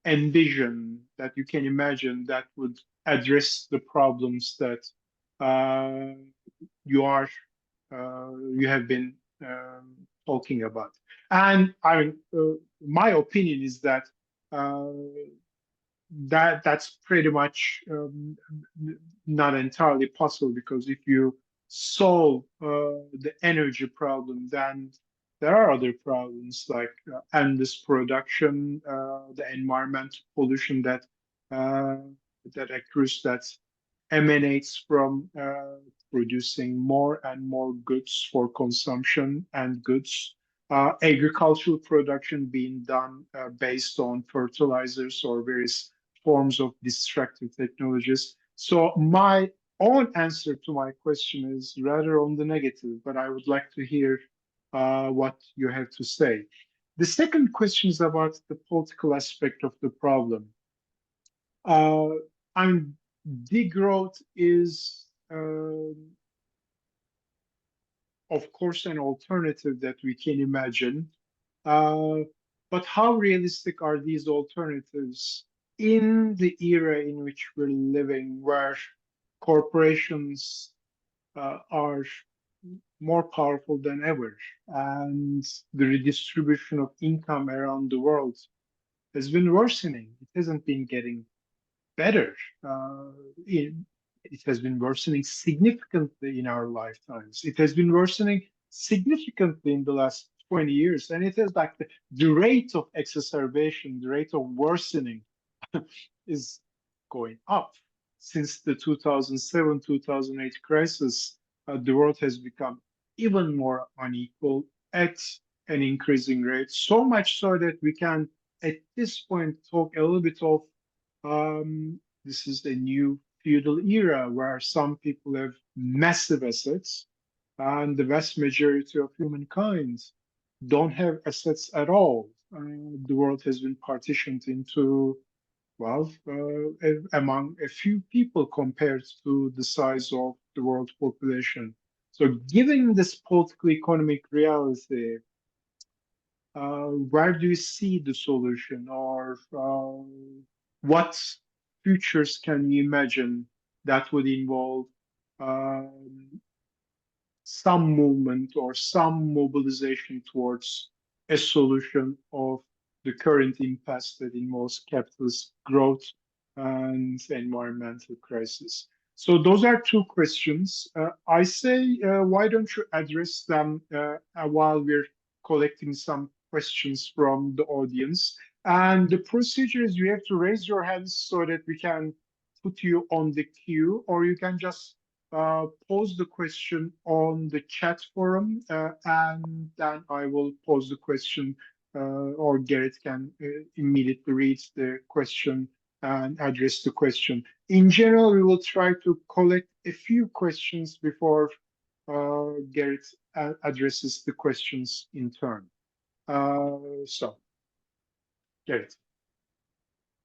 envision, that you can imagine, that would address the problems that you have been talking about? And I mean, my opinion is that that's pretty much not entirely possible, because if you solve the energy problem, then there are other problems like endless production, the environmental pollution that occurs, that emanates from producing more and more goods for consumption and goods. Agricultural production being done based on fertilizers or various forms of destructive technologies. So my own answer to my question is rather on the negative, but I would like to hear what you have to say. The second question is about the political aspect of the problem. Degrowth is, of course, an alternative that we can imagine. But how realistic are these alternatives in the era in which we're living, where corporations are more powerful than ever, and the redistribution of income around the world has been worsening? It hasn't been getting better. It has been worsening significantly in our lifetimes. It has been worsening significantly in the last 20 years. And it is like the rate of exacerbation, the rate of worsening is going up. Since the 2007-2008 crisis, the world has become even more unequal at an increasing rate. So much so that we can, at this point, talk a little bit of this is the new feudal era where some people have massive assets and the vast majority of humankind don't have assets at all. The world has been partitioned into, well, among a few people compared to the size of the world population. So, given this political economic reality, where do you see the solution, or what futures can you imagine that would involve um, some movement or some mobilization towards a solution of the current impasse that involves capitalist growth and environmental crisis? So those are two questions. I say, why don't you address them while we're collecting some questions from the audience? And the procedure is you have to raise your hands so that we can put you on the queue, or you can just pose the question on the chat forum, and then I will pose the question, or Gareth can immediately read the question and address the question. In general, we will try to collect a few questions before Gareth addresses the questions in turn. So, Gareth.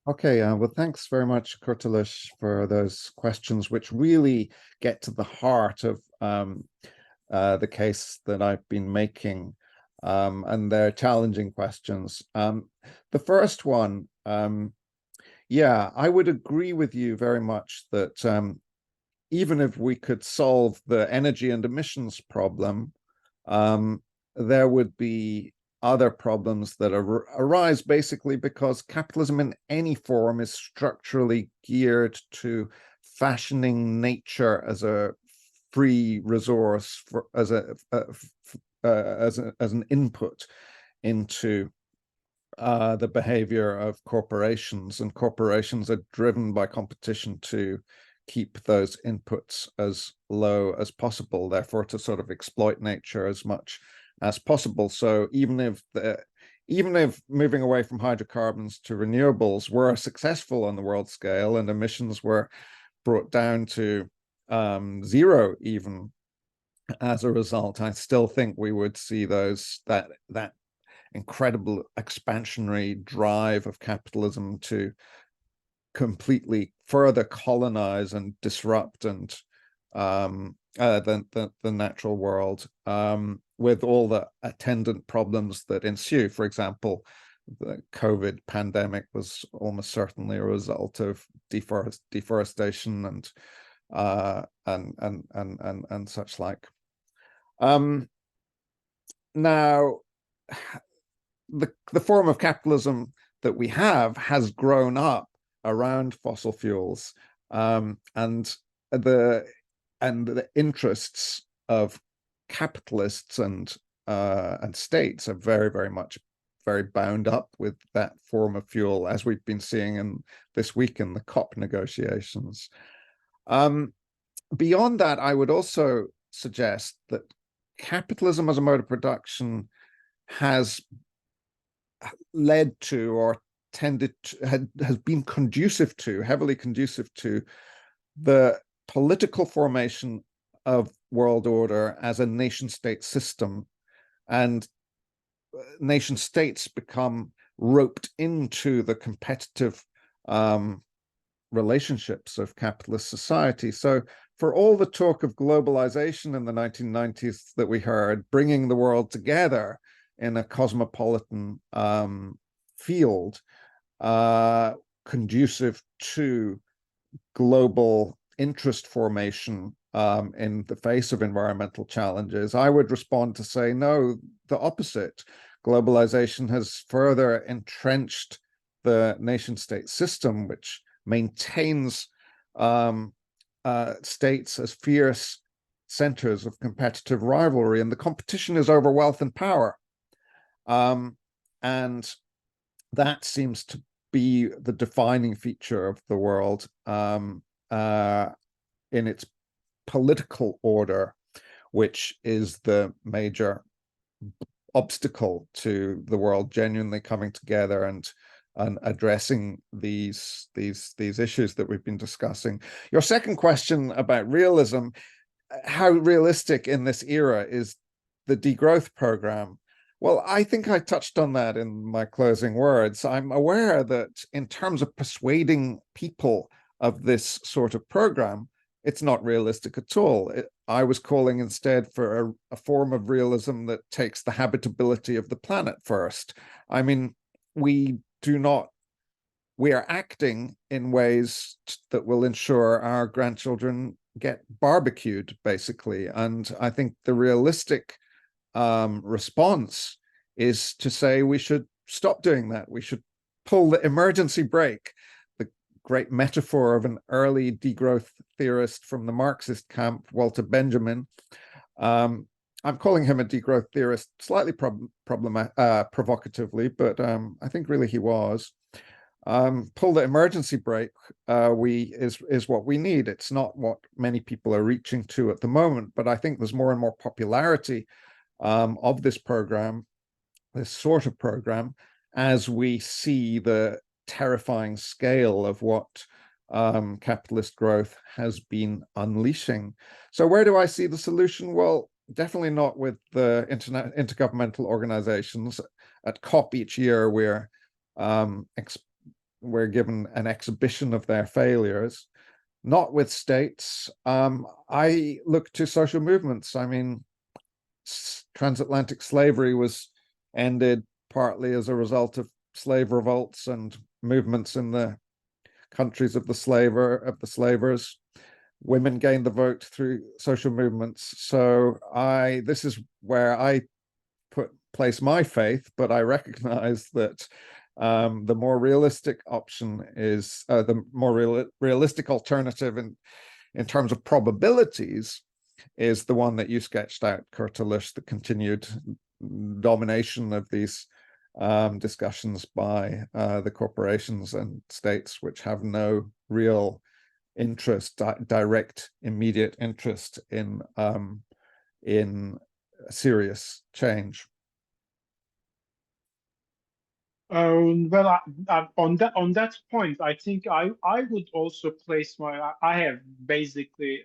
Okay, well, thanks very much, Kurtuluş, for those questions, which really get to the heart of the case that I've been making, and they're challenging questions. The first one, yeah, I would agree with you very much that even if we could solve the energy and emissions problem, there would be other problems that arise basically because capitalism in any form is structurally geared to fashioning nature as a free resource as an input into the behavior of corporations, and corporations are driven by competition to keep those inputs as low as possible, therefore to sort of exploit nature as much as possible. So even if moving away from hydrocarbons to renewables were successful on the world scale and emissions were brought down to zero even as a result, I still think we would see that incredible expansionary drive of capitalism to completely further colonize and disrupt and the natural world, with all the attendant problems that ensue. For example, the COVID pandemic was almost certainly a result of deforestation and such like. Now, the form of capitalism that we have has grown up around fossil fuels, and the interests of capitalists and states are very bound up with that form of fuel, as we've been seeing this week in the COP negotiations. Beyond that, I would also suggest that capitalism as a mode of production has led to, or tended to, has been heavily conducive to the political formation of world order as a nation state system, and nation states become roped into the competitive relationships of capitalist society. So for all the talk of globalization in the 1990s that we heard, bringing the world together in a cosmopolitan field, conducive to global interest formation in the face of environmental challenges, I would respond to say, no, the opposite. Globalization has further entrenched the nation-state system, which maintains states as fierce centers of competitive rivalry, and the competition is over wealth and power. And that seems to be the defining feature of the world in its political order, which is the major obstacle to the world genuinely coming together and addressing these issues that we've been discussing. Your second question about realism, how realistic in this era is the degrowth program? Well, I think I touched on that in my closing words. I'm aware that in terms of persuading people of this sort of program, it's not realistic at all. I was calling instead for a form of realism that takes the habitability of the planet first. I mean, we are acting in ways that will ensure our grandchildren get barbecued, basically. And I think the realistic response is to say we should stop doing that. We should pull the emergency brake, the great metaphor of an early degrowth theorist from the Marxist camp, Walter Benjamin. I'm calling him a degrowth theorist slightly provocatively, but I think really he was. Pull the emergency brake is what we need. It's not what many people are reaching to at the moment, but I think there's more and more popularity of this program, this sort of program, as we see the terrifying scale of what capitalist growth has been unleashing. So where do I see the solution? Well, definitely not with the intergovernmental organizations. At COP each year, we're given an exhibition of their failures. Not with states. I look to social movements. I mean, transatlantic slavery was ended partly as a result of slave revolts and movements in the countries of the slavers. Women gained the vote through social movements. So this is where I place my faith, but I recognize that the more realistic option is the more realistic alternative in terms of probabilities is the one that you sketched out, Kurtuluş, the continued domination of these discussions by the corporations and states which have no real interest, direct, immediate interest in serious change. Well, on that point, I think I would also place I have basically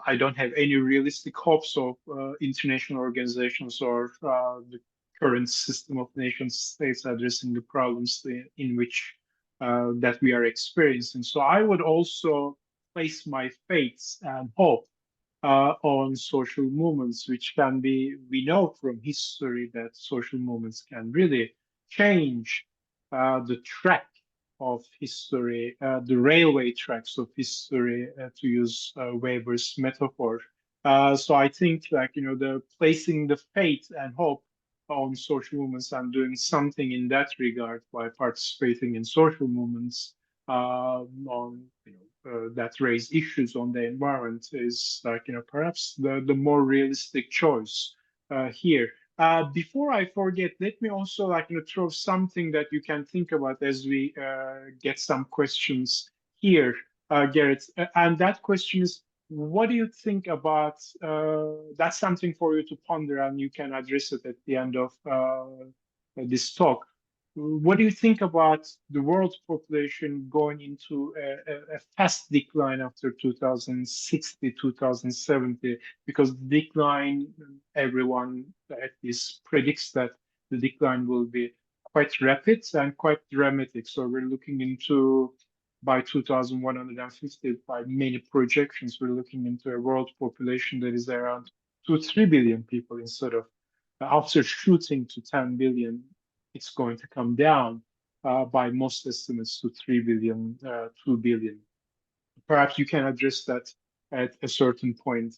I don't have any realistic hopes of international organizations or the current system of nation states addressing the problems in which that we are experiencing. So I would also place my faith and hope on social movements, which can be, we know from history that social movements can really change the track of history, the railway tracks of history, to use Weber's metaphor. So I think, like, the placing the faith and hope on social movements and doing something in that regard by participating in social movements on that raise issues on the environment is, like, perhaps the more realistic choice here. Before I forget, let me also, like, throw something that you can think about as we get some questions here, Gareth. And that question is, what do you think about, that's something for you to ponder, and you can address it at the end of this talk. What do you think about the world population going into a fast decline after 2060, 2070? Because the decline, everyone at least predicts that the decline will be quite rapid and quite dramatic. So we're looking into, by 2150, by many projections, we're looking into a world population that is around 2-3 billion people instead of, after shooting to 10 billion, it's going to come down by most estimates to 3 billion, 2 billion. Perhaps you can address that at a certain point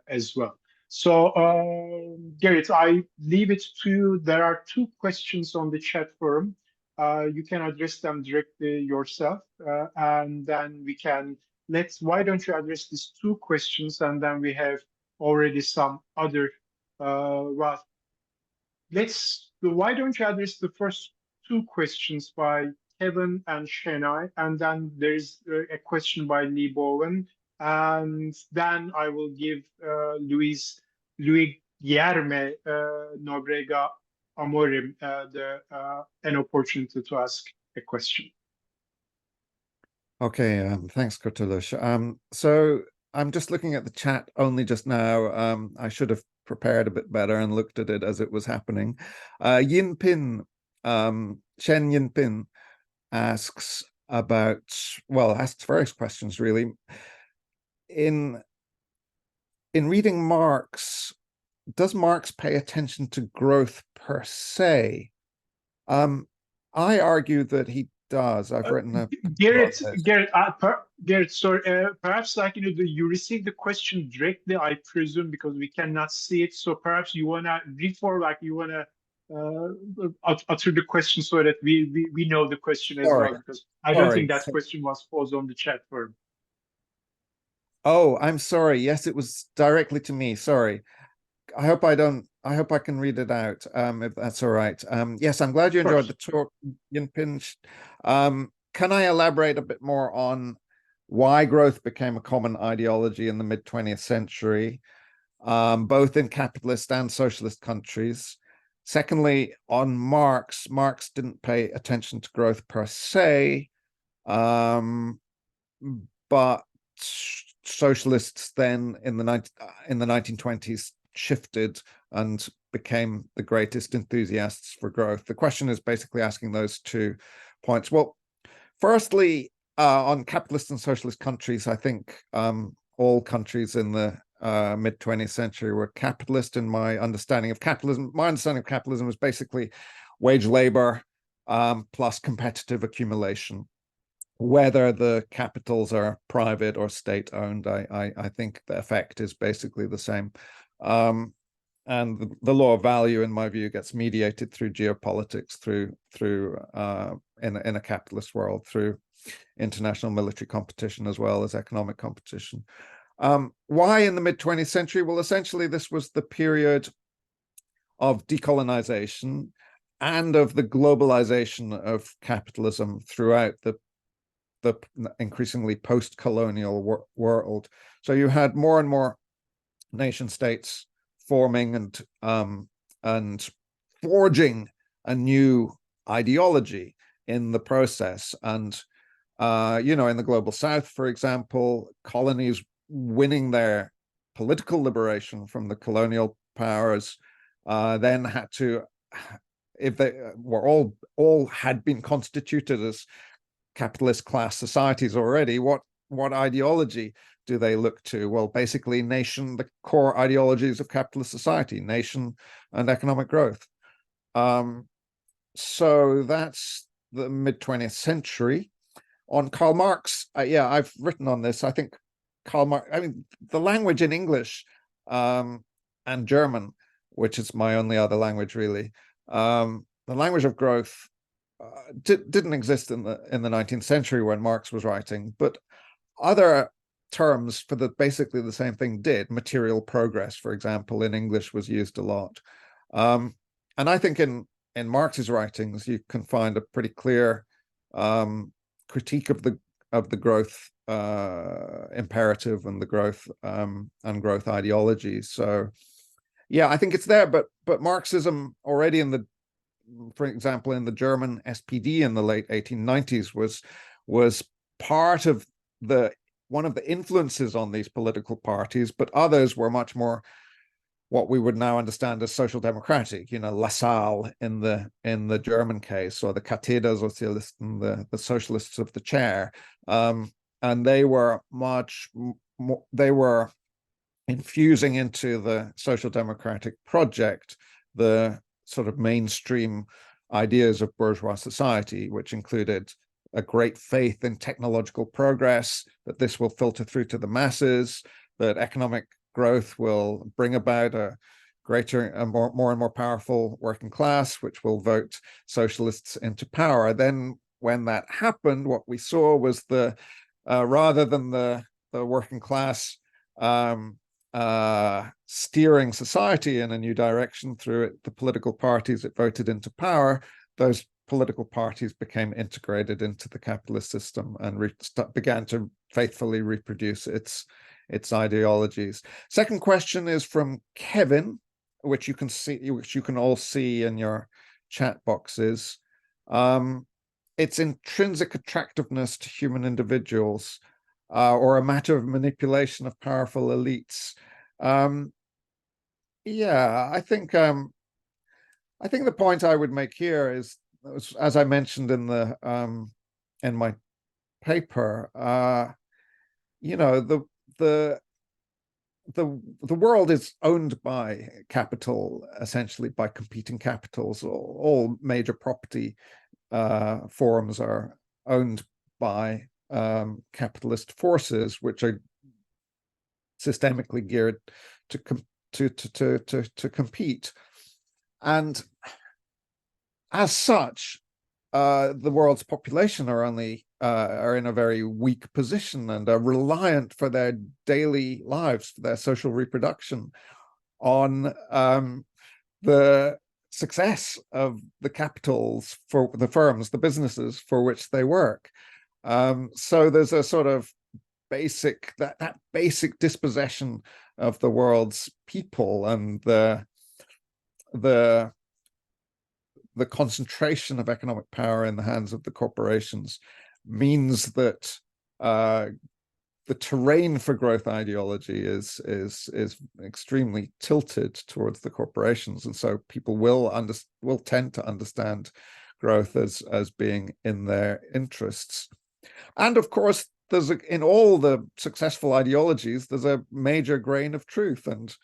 as well. So, Gareth, I leave it to you. There are 2 questions on the chat forum. You can address them directly yourself, and then we can, why don't you address these 2 questions, and then we have already some other, why don't you address the first 2 questions by Kevin and Shenai, and then there's a question by Lee Bowen, and then I will give Luis Guilherme Nobrega Amorim an opportunity to ask a question. Okay, thanks, Kurtuluş. So I'm just looking at the chat only just now. I should have prepared a bit better and looked at it as it was happening. Yinpin, Chen Yinpin asks asks various questions really. In reading Marx, does Marx pay attention to growth per se? I argue that he does. I've written a Gareth, sorry, perhaps you received the question directly, I presume, because we cannot see it. So perhaps you wanna utter the question so that we know the question as well, because I don't think that question was posed on the chat forum. Oh, I'm sorry. Yes, it was directly to me. Sorry. I hope I can read it out, if that's all right. Yes, I'm glad you enjoyed the talk, Yinpin. Can I elaborate a bit more on why growth became a common ideology in the mid-20th century, both in capitalist and socialist countries? Secondly, on Marx didn't pay attention to growth per se, but socialists then in the 1920s shifted and became the greatest enthusiasts for growth. The question is basically asking those 2 points. Well, firstly, on capitalist and socialist countries, I think all countries in the mid-20th century were capitalist. In my understanding of capitalism, was basically wage labor plus competitive accumulation. Whether the capitals are private or state-owned, I think the effect is basically the same. And the law of value, in my view, gets mediated through geopolitics, through in a capitalist world, through international military competition as well as economic competition. Why in the mid-20th century? Well, essentially, this was the period of decolonization and of the globalization of capitalism throughout the increasingly post-colonial world. So you had more and more nation states forming and forging a new ideology in the process. And in the global south, for example, colonies winning their political liberation from the colonial powers then had to, if they were all had been constituted as capitalist class societies already, what ideology do they look to? Well, basically the core ideologies of capitalist society, nation and economic growth. So that's the mid-20th century. On Karl Marx, I've written on this. I think Karl Marx, the language in English and German, which is my only other language really, the language of growth didn't exist in the 19th century when Marx was writing, but other terms for basically the same thing did. Material progress, for example, in English was used a lot. And I think in Marx's writings, you can find a pretty clear critique of the growth imperative and the growth and growth ideology. So yeah, I think it's there, but Marxism already for example, in the German SPD in the late 1890s was part of one of the influences on these political parties, but others were much more what we would now understand as social democratic, Lassalle in the German case, or the Katheder Sozialisten, the socialists of the chair. And they were much more, they were infusing into the social democratic project the sort of mainstream ideas of bourgeois society, which included a great faith in technological progress, that this will filter through to the masses, that economic growth will bring about a greater, more and more powerful working class, which will vote socialists into power. Then when that happened, what we saw was rather than the working class steering society in a new direction through the political parties it voted into power, those political parties became integrated into the capitalist system and began to faithfully reproduce its ideologies. Second question is from Kevin, which you can all see in your chat boxes. Its intrinsic attractiveness to human individuals, or a matter of manipulation of powerful elites. Yeah, I think the point I would make here is, as I mentioned in my paper, you know, the world is owned by capital, essentially by competing capitals. All major property forms are owned by capitalist forces, which are systemically geared to compete. And as such, the world's population are in a very weak position and are reliant for their daily lives, for their social reproduction, on the success of the capitals, for the firms, the businesses for which they work. So there's a sort of basic that basic dispossession of the world's people, and the concentration of economic power in the hands of the corporations means that the terrain for growth ideology is extremely tilted towards the corporations, and so people will tend to understand growth as being in their interests. And of course, in all the successful ideologies, there's a major grain of truth, and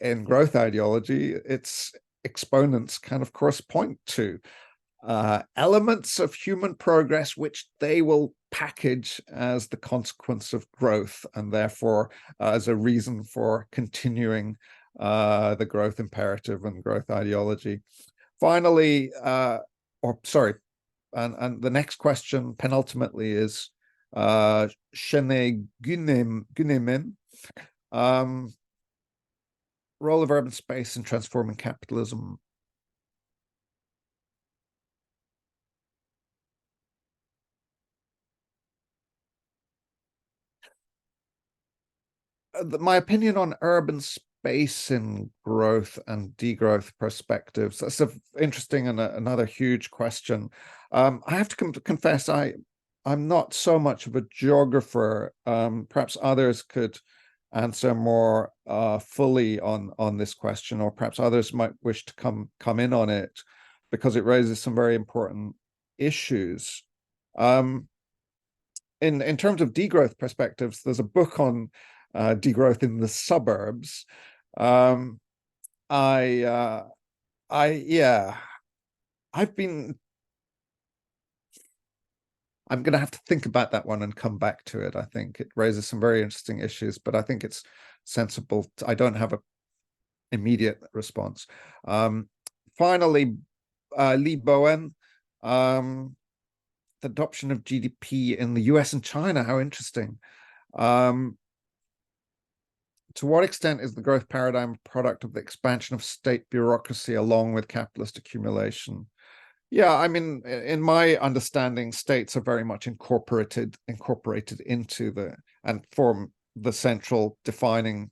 in growth ideology, its exponents can of course point to elements of human progress which they will package as the consequence of growth, and therefore as a reason for continuing the growth imperative and growth ideology. Finally, and the next question penultimately is Shene Günemin, role of urban space in transforming capitalism. My opinion on urban space in growth and degrowth perspectives, that's an interesting and another huge question. I have to confess, I'm not so much of a geographer. Perhaps others could answer more fully on this question, or perhaps others might wish to come in on it, because it raises some very important issues. In terms of degrowth perspectives, there's a book on degrowth in the suburbs. I'm going to have to think about that one and come back to it. I think it raises some very interesting issues, but I think it's sensible. I don't have an immediate response. Finally, Lee Bowen, the adoption of GDP in the US and China. How interesting. To what extent is the growth paradigm a product of the expansion of state bureaucracy along with capitalist accumulation? Yeah, I mean, in my understanding, states are very much incorporated into and form the central defining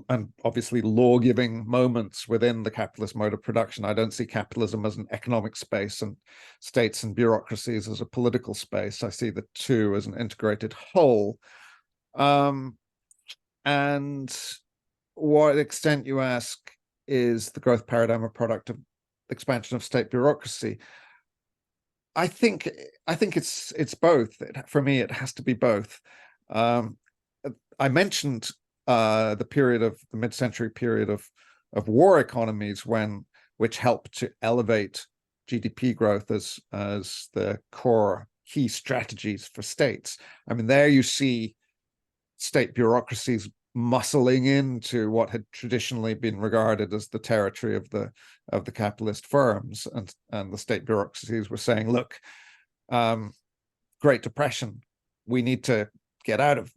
and obviously law-giving moments within the capitalist mode of production. I don't see capitalism as an economic space and states and bureaucracies as a political space. I see the two as an integrated whole. And what extent, you ask, is the growth paradigm a product of expansion of state bureaucracy? I think it's both. For me, it has to be both. I mentioned the mid-century period of war economies, which helped to elevate GDP growth as the core key strategies for states. I mean, there you see state bureaucracies muscling into what had traditionally been regarded as the territory of the capitalist firms, and the state bureaucracies were saying, look, Great Depression, we need to get out of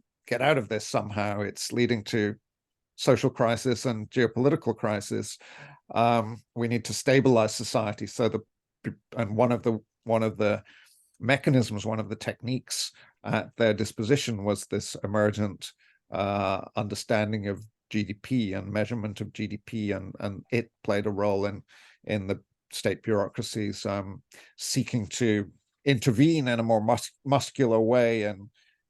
this somehow. It's leading to social crisis and geopolitical crisis. We need to stabilize society. So one of the mechanisms, one of the techniques at their disposition was this emergent understanding of GDP and measurement of GDP, and it played a role in the state bureaucracies seeking to intervene in a more muscular way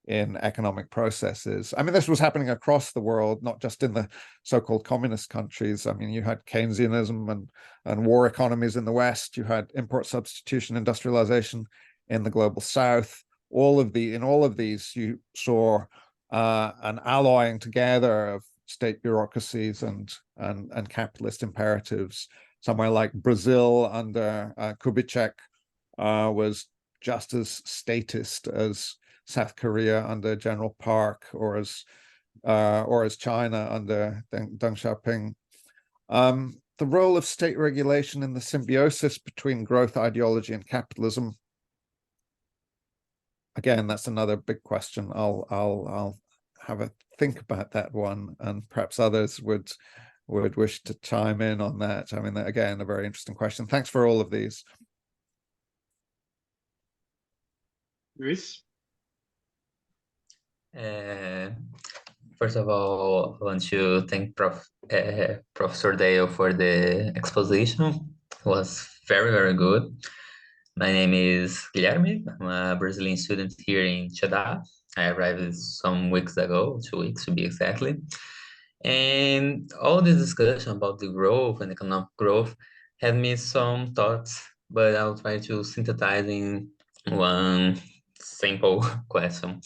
in economic processes. I mean, this was happening across the world, not just in the so-called communist countries. I mean, you had Keynesianism and war economies in the West. You had import substitution, industrialization in the global South. In all of these, you saw an alloying together of state bureaucracies and capitalist imperatives. Somewhere like Brazil under Kubitschek was just as statist as South Korea under General Park, or as China under Deng Xiaoping. The role of state regulation in the symbiosis between growth ideology and capitalism. Again, that's another big question. I'll have a think about that one, and perhaps others would wish to chime in on that. I mean, again, a very interesting question. Thanks for all of these. Luis? First of all, I want to thank Professor Dale for the exposition. It was very, very good. My name is Guilherme. I'm a Brazilian student here in Jeddah. I arrived some weeks ago, 2 weeks to be exactly. And all this discussion about the growth and economic growth had me some thoughts, but I'll try to synthesize in one simple question.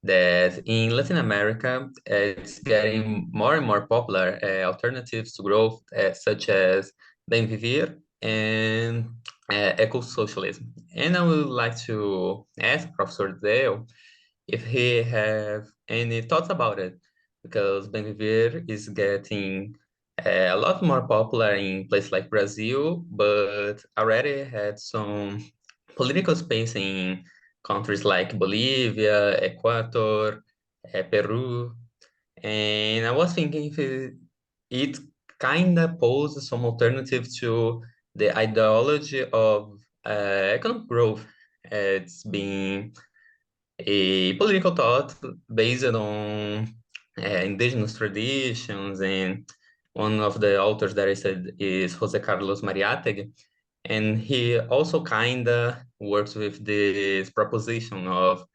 That in Latin America, it's getting more and more popular alternatives to growth, such as Bem Viver and eco-socialism. And I would like to ask Professor Dale if he have any thoughts about it, because Bem Viver is getting a lot more popular in places like Brazil, but already had some political space in countries like Bolivia, Ecuador, Peru. And I was thinking if it kind of poses some alternative to the ideology of economic growth. It's been a political thought based on indigenous traditions, and one of the authors that I said is José Carlos Mariátegui, and he also kind of works with this proposition of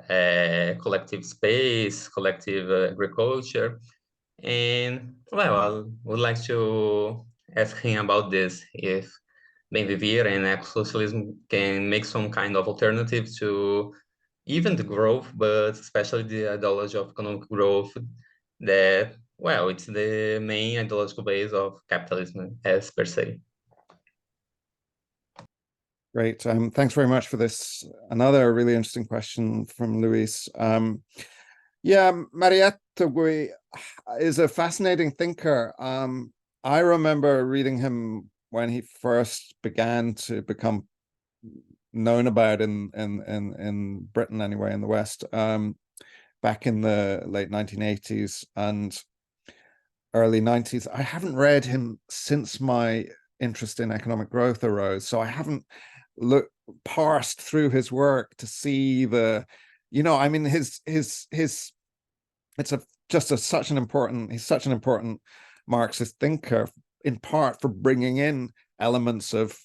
collective space, collective agriculture. And well, I would like to ask him about this, if Bem Viver and eco-socialism can make some kind of alternative to even the growth, but especially the ideology of economic growth that, well, it's the main ideological base of capitalism as per se. Great. Thanks very much for this. Another really interesting question from Luis. Yeah, Mariátegui is a fascinating thinker. I remember reading him when he first began to become known about in Britain, anyway, in the West, back in the late 1980s and early 90s. I haven't read him since my interest in economic growth arose, so I haven't parsed through his work to see the, I mean, he's such an important Marxist thinker, in part for bringing in elements of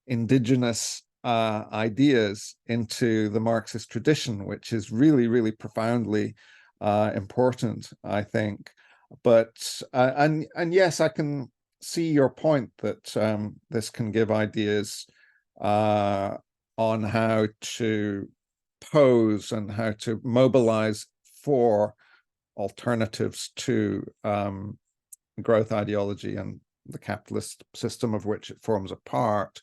indigenous ideas into the Marxist tradition, which is really, really profoundly important, I think. But and yes, I can see your point that this can give ideas on how to pose and how to mobilize for alternatives to growth ideology and the capitalist system of which it forms a part.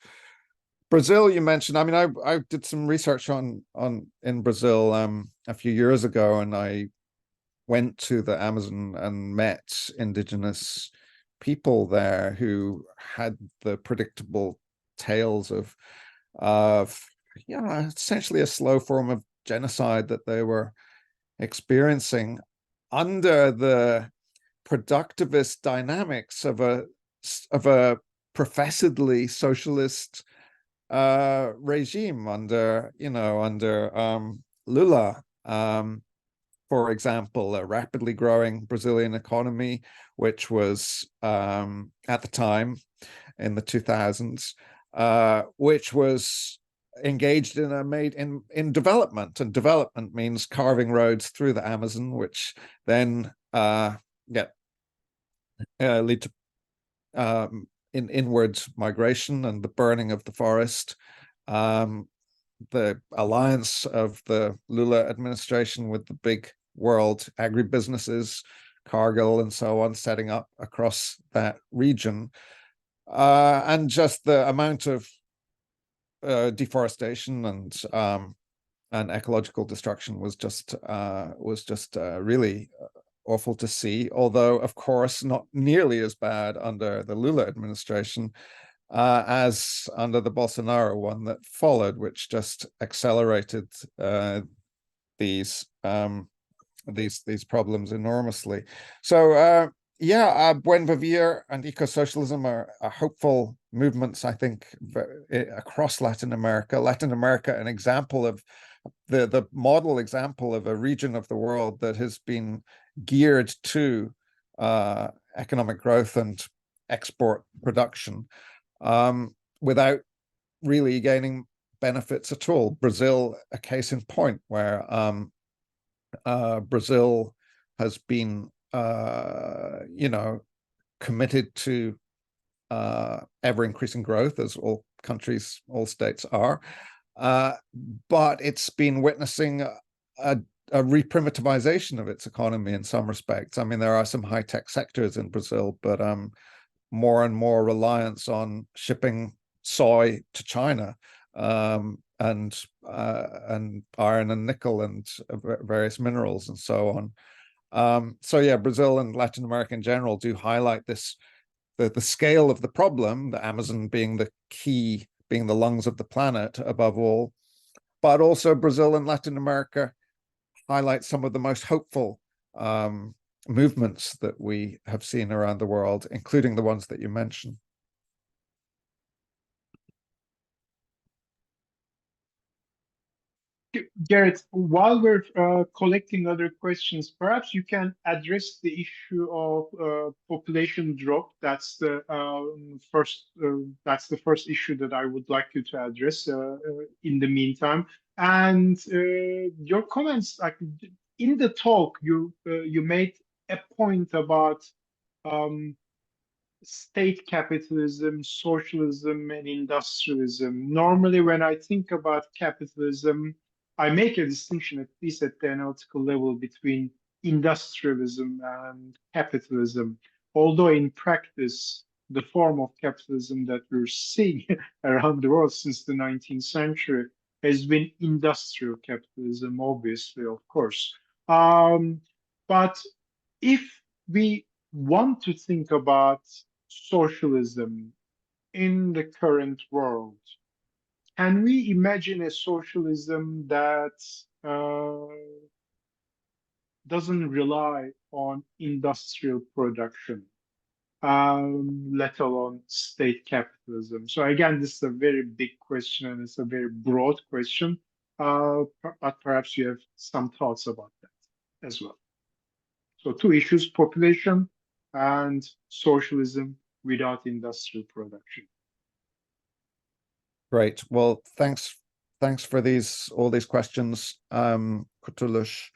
Brazil, you mentioned. I mean, I did some research in Brazil a few years ago, and I went to the Amazon and met indigenous people there who had the predictable tales of essentially a slow form of genocide that they were experiencing under the productivist dynamics of a professedly socialist regime under Lula, for example, a rapidly growing Brazilian economy, which was at the time in the 2000s, which was engaged in development, and development means carving roads through the Amazon, which then lead to inward migration and the burning of the forest. The alliance of the Lula administration with the big world agribusinesses, Cargill and so on, setting up across that region, and just the amount of deforestation and ecological destruction was just really awful to see. Although, of course, not nearly as bad under the Lula administration as under the Bolsonaro one that followed, which just accelerated these problems enormously. So Buen Vivir and eco-socialism are hopeful movements, I think, across Latin America. Latin America, an example of the model example of a region of the world that has been geared to economic growth and export production without really gaining benefits at all. Brazil, a case in point, where Brazil has been committed to ever-increasing growth, as all countries, all states are, but it's been witnessing a reprimitivization of its economy in some respects. I mean, there are some high-tech sectors in Brazil, but more and more reliance on shipping soy to China, and iron and nickel and various minerals and so on. So yeah, Brazil and Latin America in general do highlight this, the scale of the problem, the Amazon being the key, being the lungs of the planet above all, but also Brazil and Latin America highlight some of the most hopeful movements that we have seen around the world, including the ones that you mentioned. Gareth, while we're collecting other questions, perhaps you can address the issue of population drop. That's the first issue that I would like you to address in the meantime. And your comments, like in the talk, you made a point about state capitalism, socialism, and industrialism. Normally, when I think about capitalism, I make a distinction, at least at the analytical level, between industrialism and capitalism. Although in practice, the form of capitalism that we're seeing around the world since the 19th century has been industrial capitalism, obviously, of course. But if we want to think about socialism in the current world, can we imagine a socialism that doesn't rely on industrial production, let alone state capitalism? So again, this is a very big question and it's a very broad question, but perhaps you have some thoughts about that as well. So two issues: population and socialism without industrial production. Great. Well, thanks for all these questions, Kurtuluş.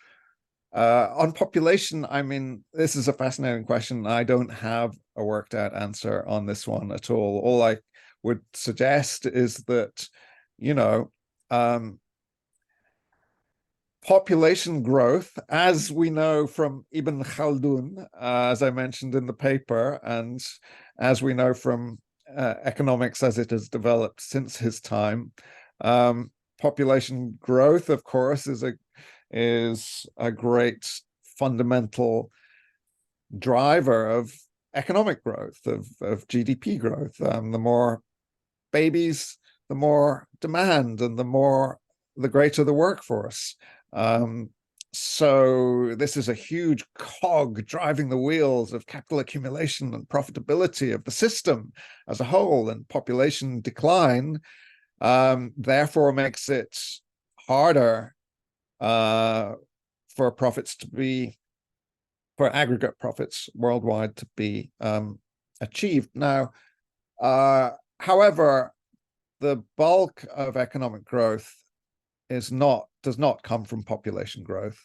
On population, I mean, this is a fascinating question. I don't have a worked out answer on this one at all. All I would suggest is that, population growth, as we know from Ibn Khaldun, as I mentioned in the paper, and as we know from economics as it has developed since his time, population growth, of course, is a great fundamental driver of economic growth, of GDP growth. The more babies, the more demand, and the greater the workforce. So this is a huge cog driving the wheels of capital accumulation and profitability of the system as a whole, and population decline therefore makes it harder for profits to be, for aggregate profits worldwide to be achieved. Now, however, the bulk of economic growth does not come from population growth.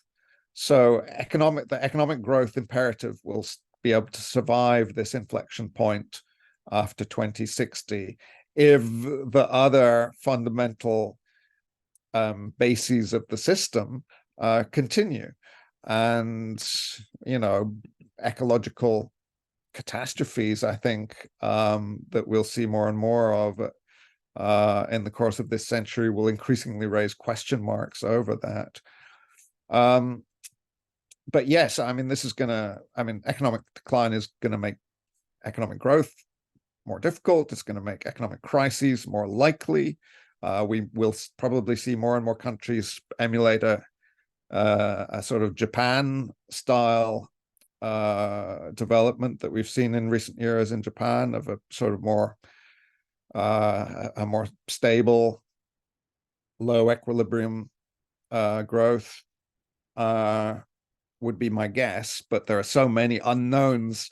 So the economic growth imperative will be able to survive this inflection point after 2060 if the other fundamental bases of the system continue. And, ecological catastrophes, I think, that we'll see more and more of in the course of this century will increasingly raise question marks over that. But yes, economic decline is going to make economic growth more difficult. It's going to make economic crises more likely. We will probably see more and more countries emulate a sort of Japan-style development that we've seen in recent years in Japan, of a sort of a more stable, low equilibrium growth would be my guess. But there are so many unknowns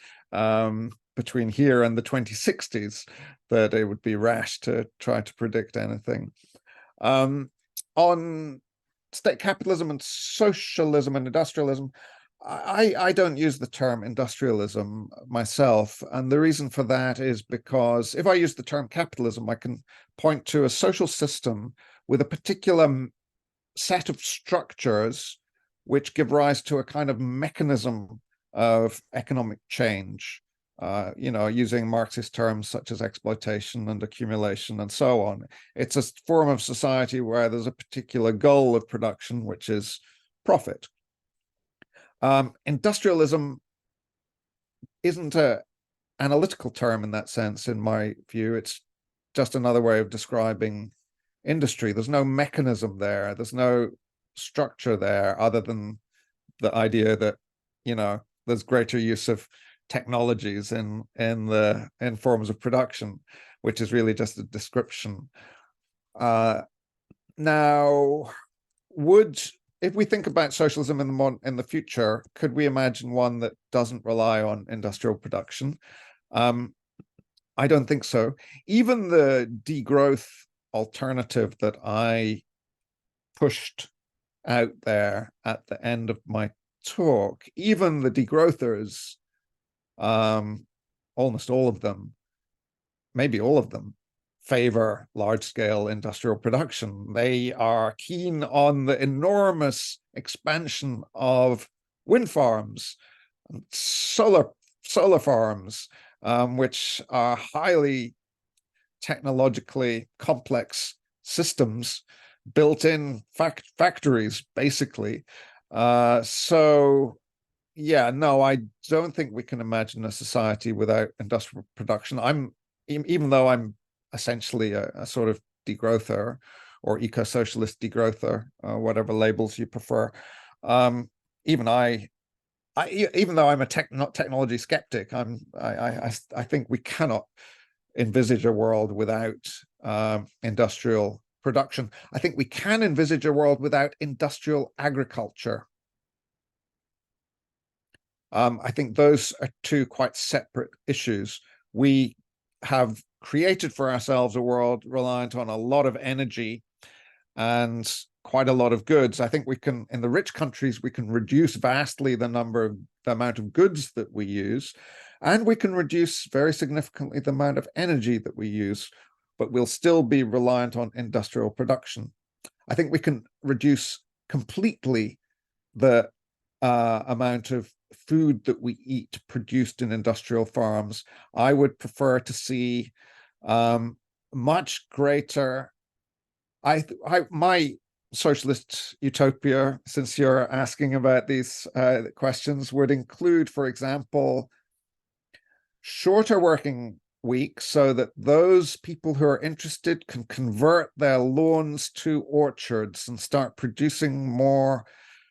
between here and the 2060s that it would be rash to try to predict anything. On state capitalism and socialism and industrialism, I don't use the term industrialism myself. And the reason for that is because if I use the term capitalism, I can point to a social system with a particular set of structures which give rise to a kind of mechanism of economic change, using Marxist terms such as exploitation and accumulation and so on. It's a form of society where there's a particular goal of production, which is profit. Industrialism isn't an analytical term in that sense, in my view. It's just another way of describing industry. There's no mechanism there. There's no structure there other than the idea that, there's greater use of technologies in forms of production, which is really just a description. Now, if we think about socialism in the future, could we imagine one that doesn't rely on industrial production? I don't think so. Even the degrowth alternative that I pushed out there at the end of my talk, even the degrowthers, almost all of them, maybe all of them, favor large-scale industrial production. They are keen on the enormous expansion of wind farms, solar farms, which are highly technologically complex systems built in factories, basically. So yeah, no, I don't think we can imagine a society without industrial production. Even though I'm essentially a sort of degrowther or eco-socialist degrowther, whatever labels you prefer. Even though I'm a technology skeptic, I think we cannot envisage a world without industrial production. I think we can envisage a world without industrial agriculture. I think those are two quite separate issues. We have created for ourselves a world reliant on a lot of energy and quite a lot of goods. I think we can, in the rich countries, we can reduce vastly the amount of goods that we use, and we can reduce very significantly the amount of energy that we use, but we'll still be reliant on industrial production. I think we can reduce completely the amount of food that we eat produced in industrial farms. I would prefer to see much greater. My socialist utopia, since you're asking about these questions, would include, for example, shorter working weeks so that those people who are interested can convert their lawns to orchards and start producing more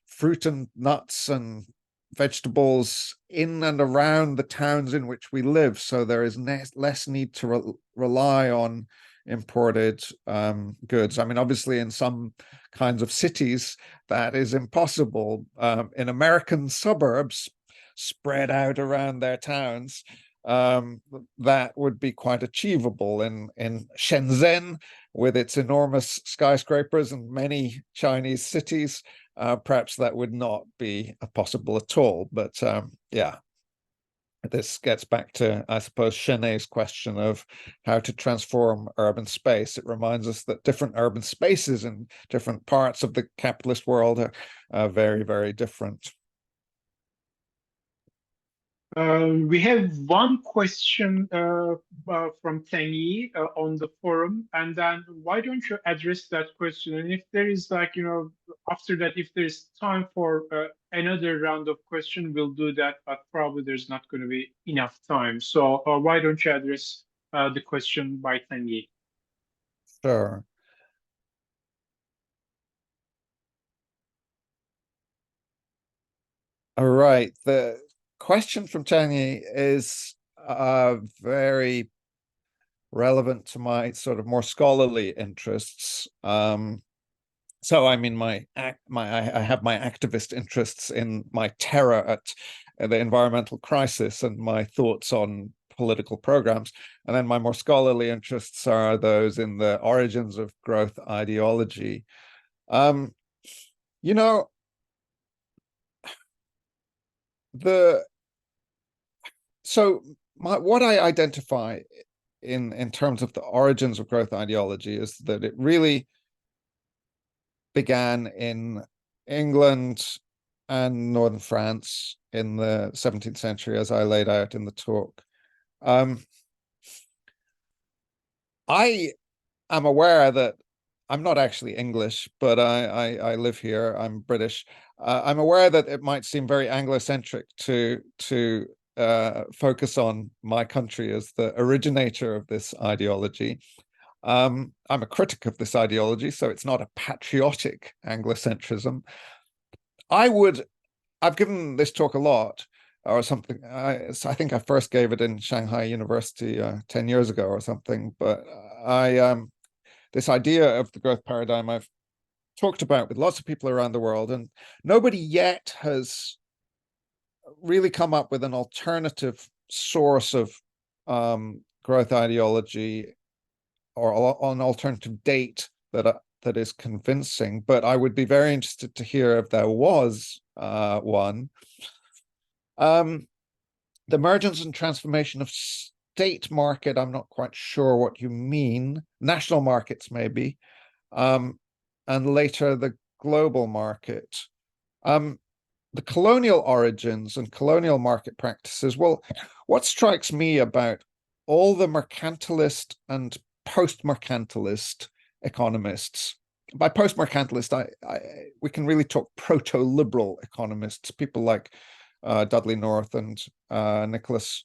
fruit and nuts and vegetables in and around the towns in which we live, so there is less need to rely on imported goods. I mean, obviously, in some kinds of cities, that is impossible. In American suburbs, spread out around their towns, that would be quite achievable. In Shenzhen, with its enormous skyscrapers and many Chinese cities, perhaps that would not be possible at all. But yeah, this gets back to, I suppose, Chenet's question of how to transform urban space. It reminds us that different urban spaces in different parts of the capitalist world are very, very different. We have one question from Tengi on the forum, and then why don't you address that question? And if there is after that, if there's time for another round of question, we'll do that, but probably there's not going to be enough time. So why don't you address the question by Tengi? Sure. All right. The question from Chanyi is very relevant to my sort of more scholarly interests. So I mean, I have my activist interests in my terror at the environmental crisis and my thoughts on political programs, and then my more scholarly interests are those in the origins of growth ideology. You know, what I identify in terms of the origins of growth ideology is that it really began in England and northern France in the 17th century, as I laid out in the talk. I am aware that I'm not actually English, but I live here. I'm British. I'm aware that it might seem very Anglo-centric to focus on my country as the originator of this ideology. I'm a critic of this ideology, so it's not a patriotic Anglocentrism. I've given this talk a lot, or something. I think I first gave it in Shanghai University 10 years ago or something, but this idea of the growth paradigm I've talked about with lots of people around the world, and nobody yet has really come up with an alternative source of growth ideology or an alternative date that is convincing. But I would be very interested to hear if there was one. The emergence and transformation of state market, I'm not quite sure what you mean. National markets, maybe. And later the global market. The colonial origins and colonial market practices. Well, what strikes me about all the mercantilist and post-mercantilist economists, by post-mercantilist, we can really talk proto-liberal economists, people like Dudley North and Nicholas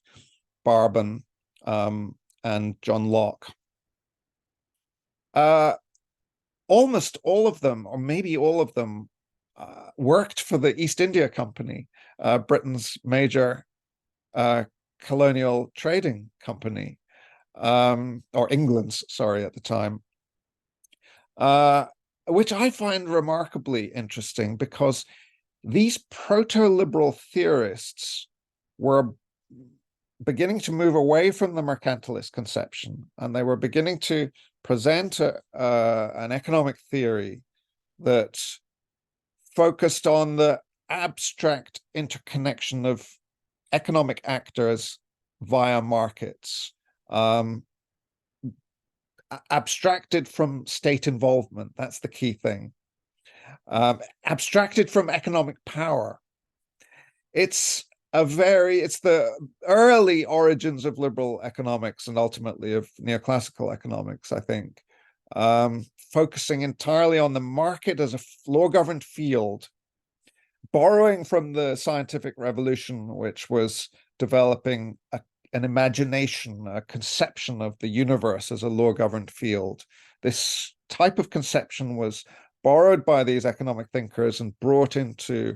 Barbon and John Locke. Almost all of them, or maybe all of them, worked for the East India Company, Britain's major colonial trading company, or England's, sorry, at the time, which I find remarkably interesting because these proto-liberal theorists were beginning to move away from the mercantilist conception, and they were beginning to present an economic theory that focused on the abstract interconnection of economic actors via markets, abstracted from state involvement. That's the key thing. Abstracted from economic power. It's the early origins of liberal economics and ultimately of neoclassical economics, I think, focusing entirely on the market as a law-governed field, borrowing from the scientific revolution, which was developing an imagination, a conception of the universe as a law-governed field. This type of conception was borrowed by these economic thinkers and brought into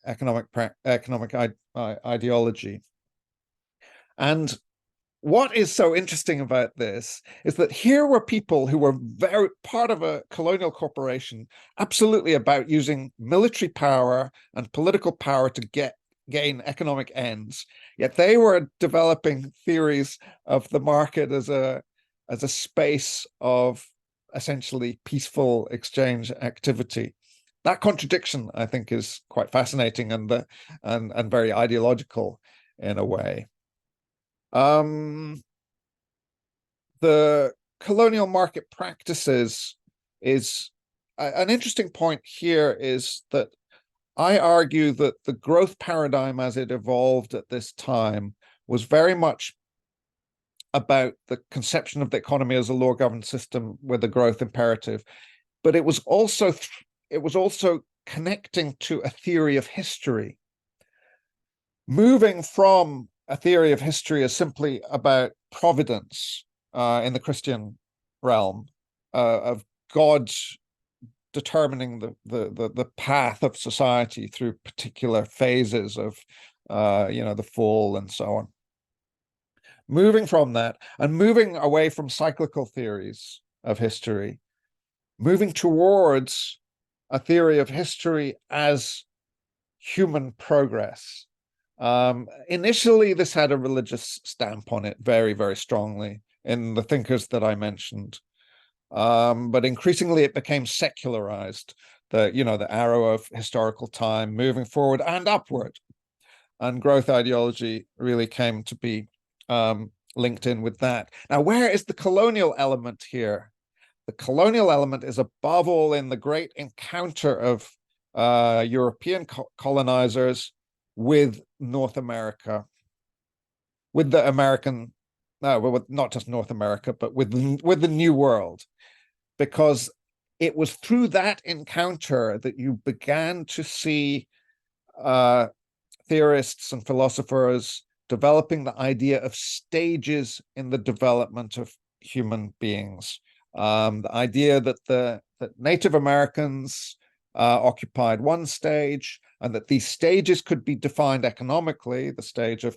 economic ideology. And what is so interesting about this is that here were people who were very part of a colonial corporation, absolutely about using military power and political power to gain economic ends. Yet they were developing theories of the market as a space of essentially peaceful exchange activity. That contradiction, I think, is quite fascinating and very ideological in a way. The colonial market practices is an interesting point here is that I argue that the growth paradigm as it evolved at this time was very much about the conception of the economy as a law governed system with a growth imperative, but it was also connecting to a theory of history, moving from a theory of history as simply about providence in the Christian realm of God determining the path of society through particular phases of the fall and so on. Moving from that and moving away from cyclical theories of history, moving towards a theory of history as human progress. Initially, this had a religious stamp on it very, very strongly in the thinkers that I mentioned. But increasingly it became secularized, the arrow of historical time moving forward and upward. And growth ideology really came to be linked in with that. Now, where is the colonial element here? The colonial element is above all in the great encounter of European colonizers with North America, with the American, no, not just North America, but with the New World, because it was through that encounter that you began to see theorists and philosophers developing the idea of stages in the development of human beings. The idea that Native Americans occupied one stage, and that these stages could be defined economically, the stage of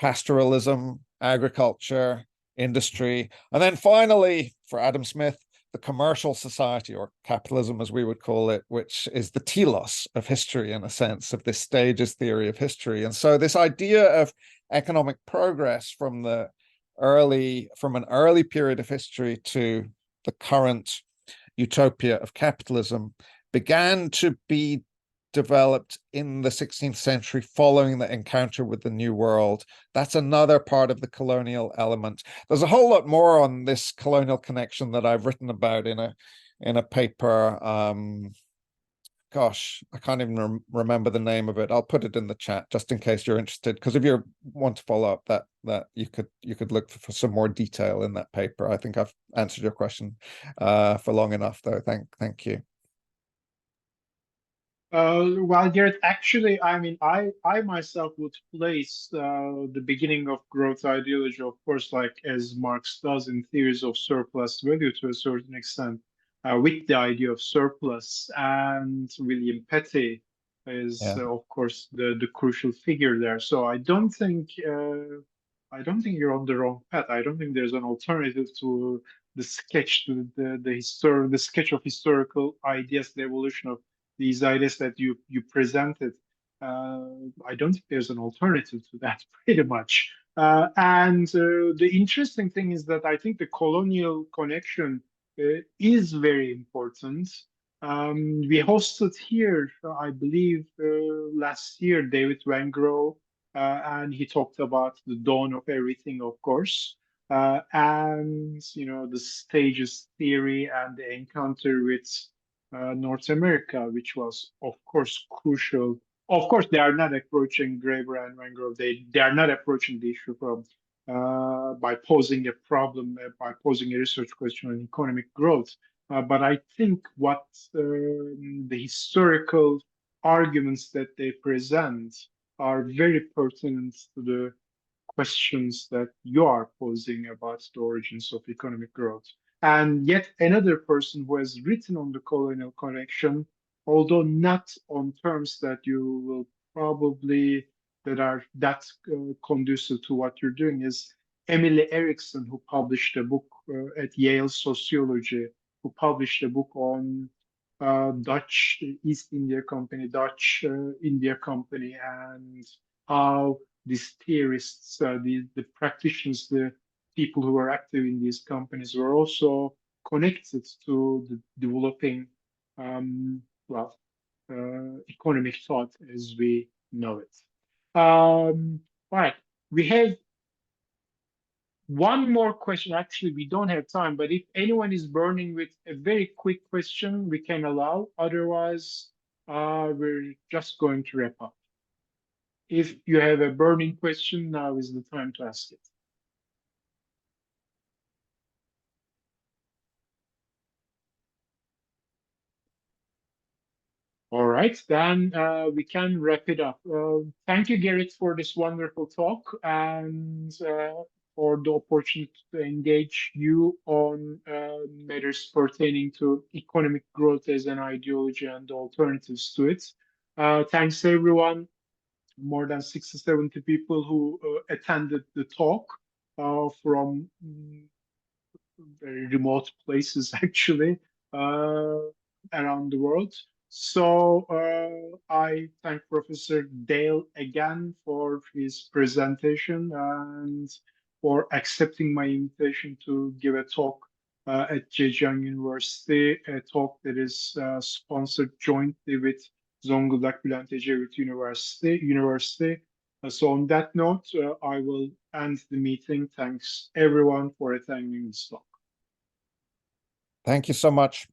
pastoralism, agriculture, industry, and then finally, for Adam Smith, the commercial society, or capitalism as we would call it, which is the telos of history in a sense, of this stages theory of history. And so this idea of economic progress from an early period of history to the current utopia of capitalism began to be developed in the 16th century following the encounter with the New World. That's another part of the colonial element. There's a whole lot more on this colonial connection that I've written about in a paper. Gosh, I can't even remember the name of it. I'll put it in the chat just in case you're interested, because if you want to follow up, that you could look for some more detail in that paper. I think I've answered your question for long enough, though. Thank you. Well, Gareth, actually, I mean, I myself would place the beginning of growth ideology, of course, like as Marx does in theories of surplus value to a certain extent, with the idea of surplus, and William Petty is, of course, the crucial figure there. So I don't think you're on the wrong path. I don't think there's an alternative to the sketch, to the sketch of historical ideas, the evolution of these ideas that you presented. I don't think there's an alternative to that, pretty much. And the interesting thing is that I think the colonial connection is very important. We hosted here, I believe, last year, David Wengrow, and he talked about the dawn of everything, of course, and the stages theory and the encounter with North America, which was, of course, crucial. Of course, they are not approaching Graeber and Wengrow. They are not approaching the issue from by posing a problem, by posing a research question on economic growth. But I think what the historical arguments that they present are very pertinent to the questions that you are posing about the origins of economic growth. And yet another person who has written on the colonial connection, although not on terms that you will probably that are that conducive to what you're doing, is Emily Erickson, who published a book at Yale Sociology, who published a book on Dutch East India Company, Dutch India Company, and how these theorists, the practitioners, the people who were active in these companies were also connected to the developing, economic thought as we know it. Right, we have one more question. Actually, we don't have time, but if anyone is burning with a very quick question, we can allow. Otherwise, we're just going to wrap up. If you have a burning question, now is the time to ask it. All right, then we can wrap it up. Thank you, Gareth, for this wonderful talk and for the opportunity to engage you on matters pertaining to economic growth as an ideology and alternatives to it. Thanks, everyone. More than 60, 70 people who attended the talk from very remote places, actually, around the world. So I thank Professor Dale again for his presentation and for accepting my invitation to give a talk at Zhejiang University, a talk that is sponsored jointly with Zonguldak Bülent Ecevit University. So on that note, I will end the meeting. Thanks everyone for attending this talk. Thank you so much.